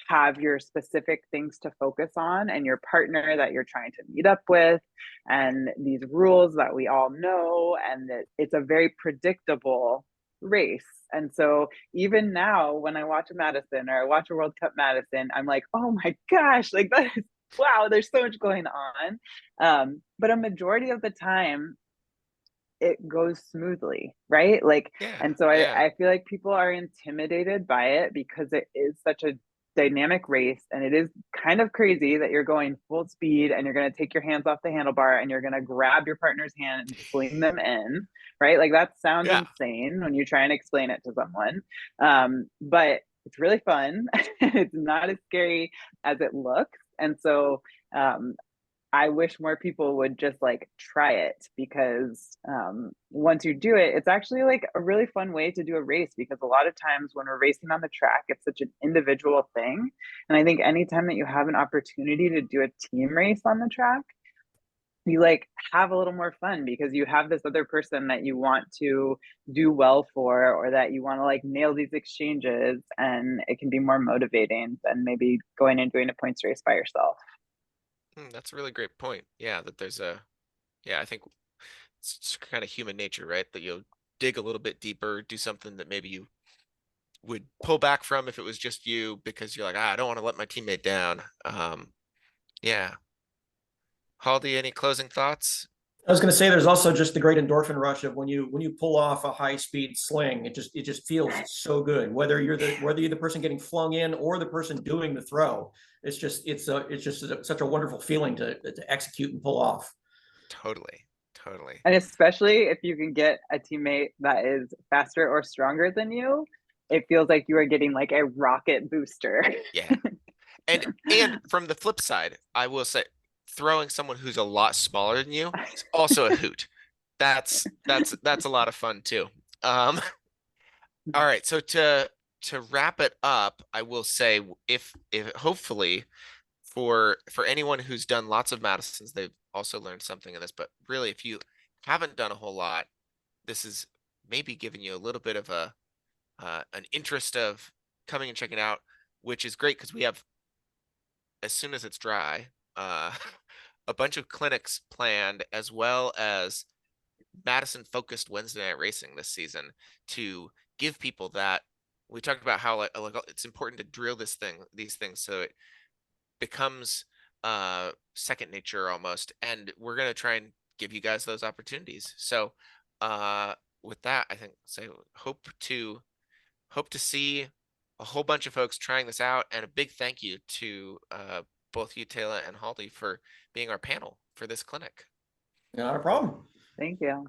have your specific things to focus on and your partner that you're trying to meet up with and these rules that we all know, and that it's a very predictable race. And so even now, when I watch a Madison or I watch a World Cup Madison, I'm like, oh my gosh, like that is wow, there's so much going on. But a majority of the time, it goes smoothly, right? Like, Yeah, and so yeah, I feel like people are intimidated by it because it is such a dynamic race and it is kind of crazy that you're going full speed and you're going to take your hands off the handlebar and you're going to grab your partner's hand and fling them in, right? Like that sounds yeah. insane when you try and explain it to someone. But it's really fun. It's not as scary as it looks. And so I wish more people would just like try it because once you do it, it's actually like a really fun way to do a race because a lot of times when we're racing on the track, it's such an individual thing. And I think anytime that you have an opportunity to do a team race on the track, you like have a little more fun because you have this other person that you want to do well for or that you want to like nail these exchanges, and it can be more motivating than maybe going and doing a points race by yourself. That's a really great point. Yeah, that yeah, I think it's kind of human nature, right? That you'll dig a little bit deeper, do something that maybe you would pull back from if it was just you because you're like, I don't want to let my teammate down. Yeah. Haldy, any closing thoughts? I was going to say there's also just the great endorphin rush of when you pull off a high speed sling, it just feels so good. Whether you're the person getting flung in or the person doing the throw, it's just such a wonderful feeling to execute and pull off. Totally. Totally. And especially if you can get a teammate that is faster or stronger than you, it feels like you are getting like a rocket booster. Yeah. And from the flip side, I will say throwing someone who's a lot smaller than you is also a hoot. That's a lot of fun too. All right, so to wrap it up, I will say if hopefully for anyone who's done lots of Madisons, they've also learned something in this, but really if you haven't done a whole lot, this is maybe giving you a little bit of an interest of coming and checking out, which is great because we have, as soon as it's dry, uh, a bunch of clinics planned, as well as Madison focused Wednesday night racing this season to give people that. We talked about how like it's important to drill these things so it becomes second nature almost, and we're gonna try and give you guys those opportunities. So with that, I think hope to see a whole bunch of folks trying this out, and a big thank you to both you, Taylor and Haldy, for being our panel for this clinic. Not a problem. Thank you.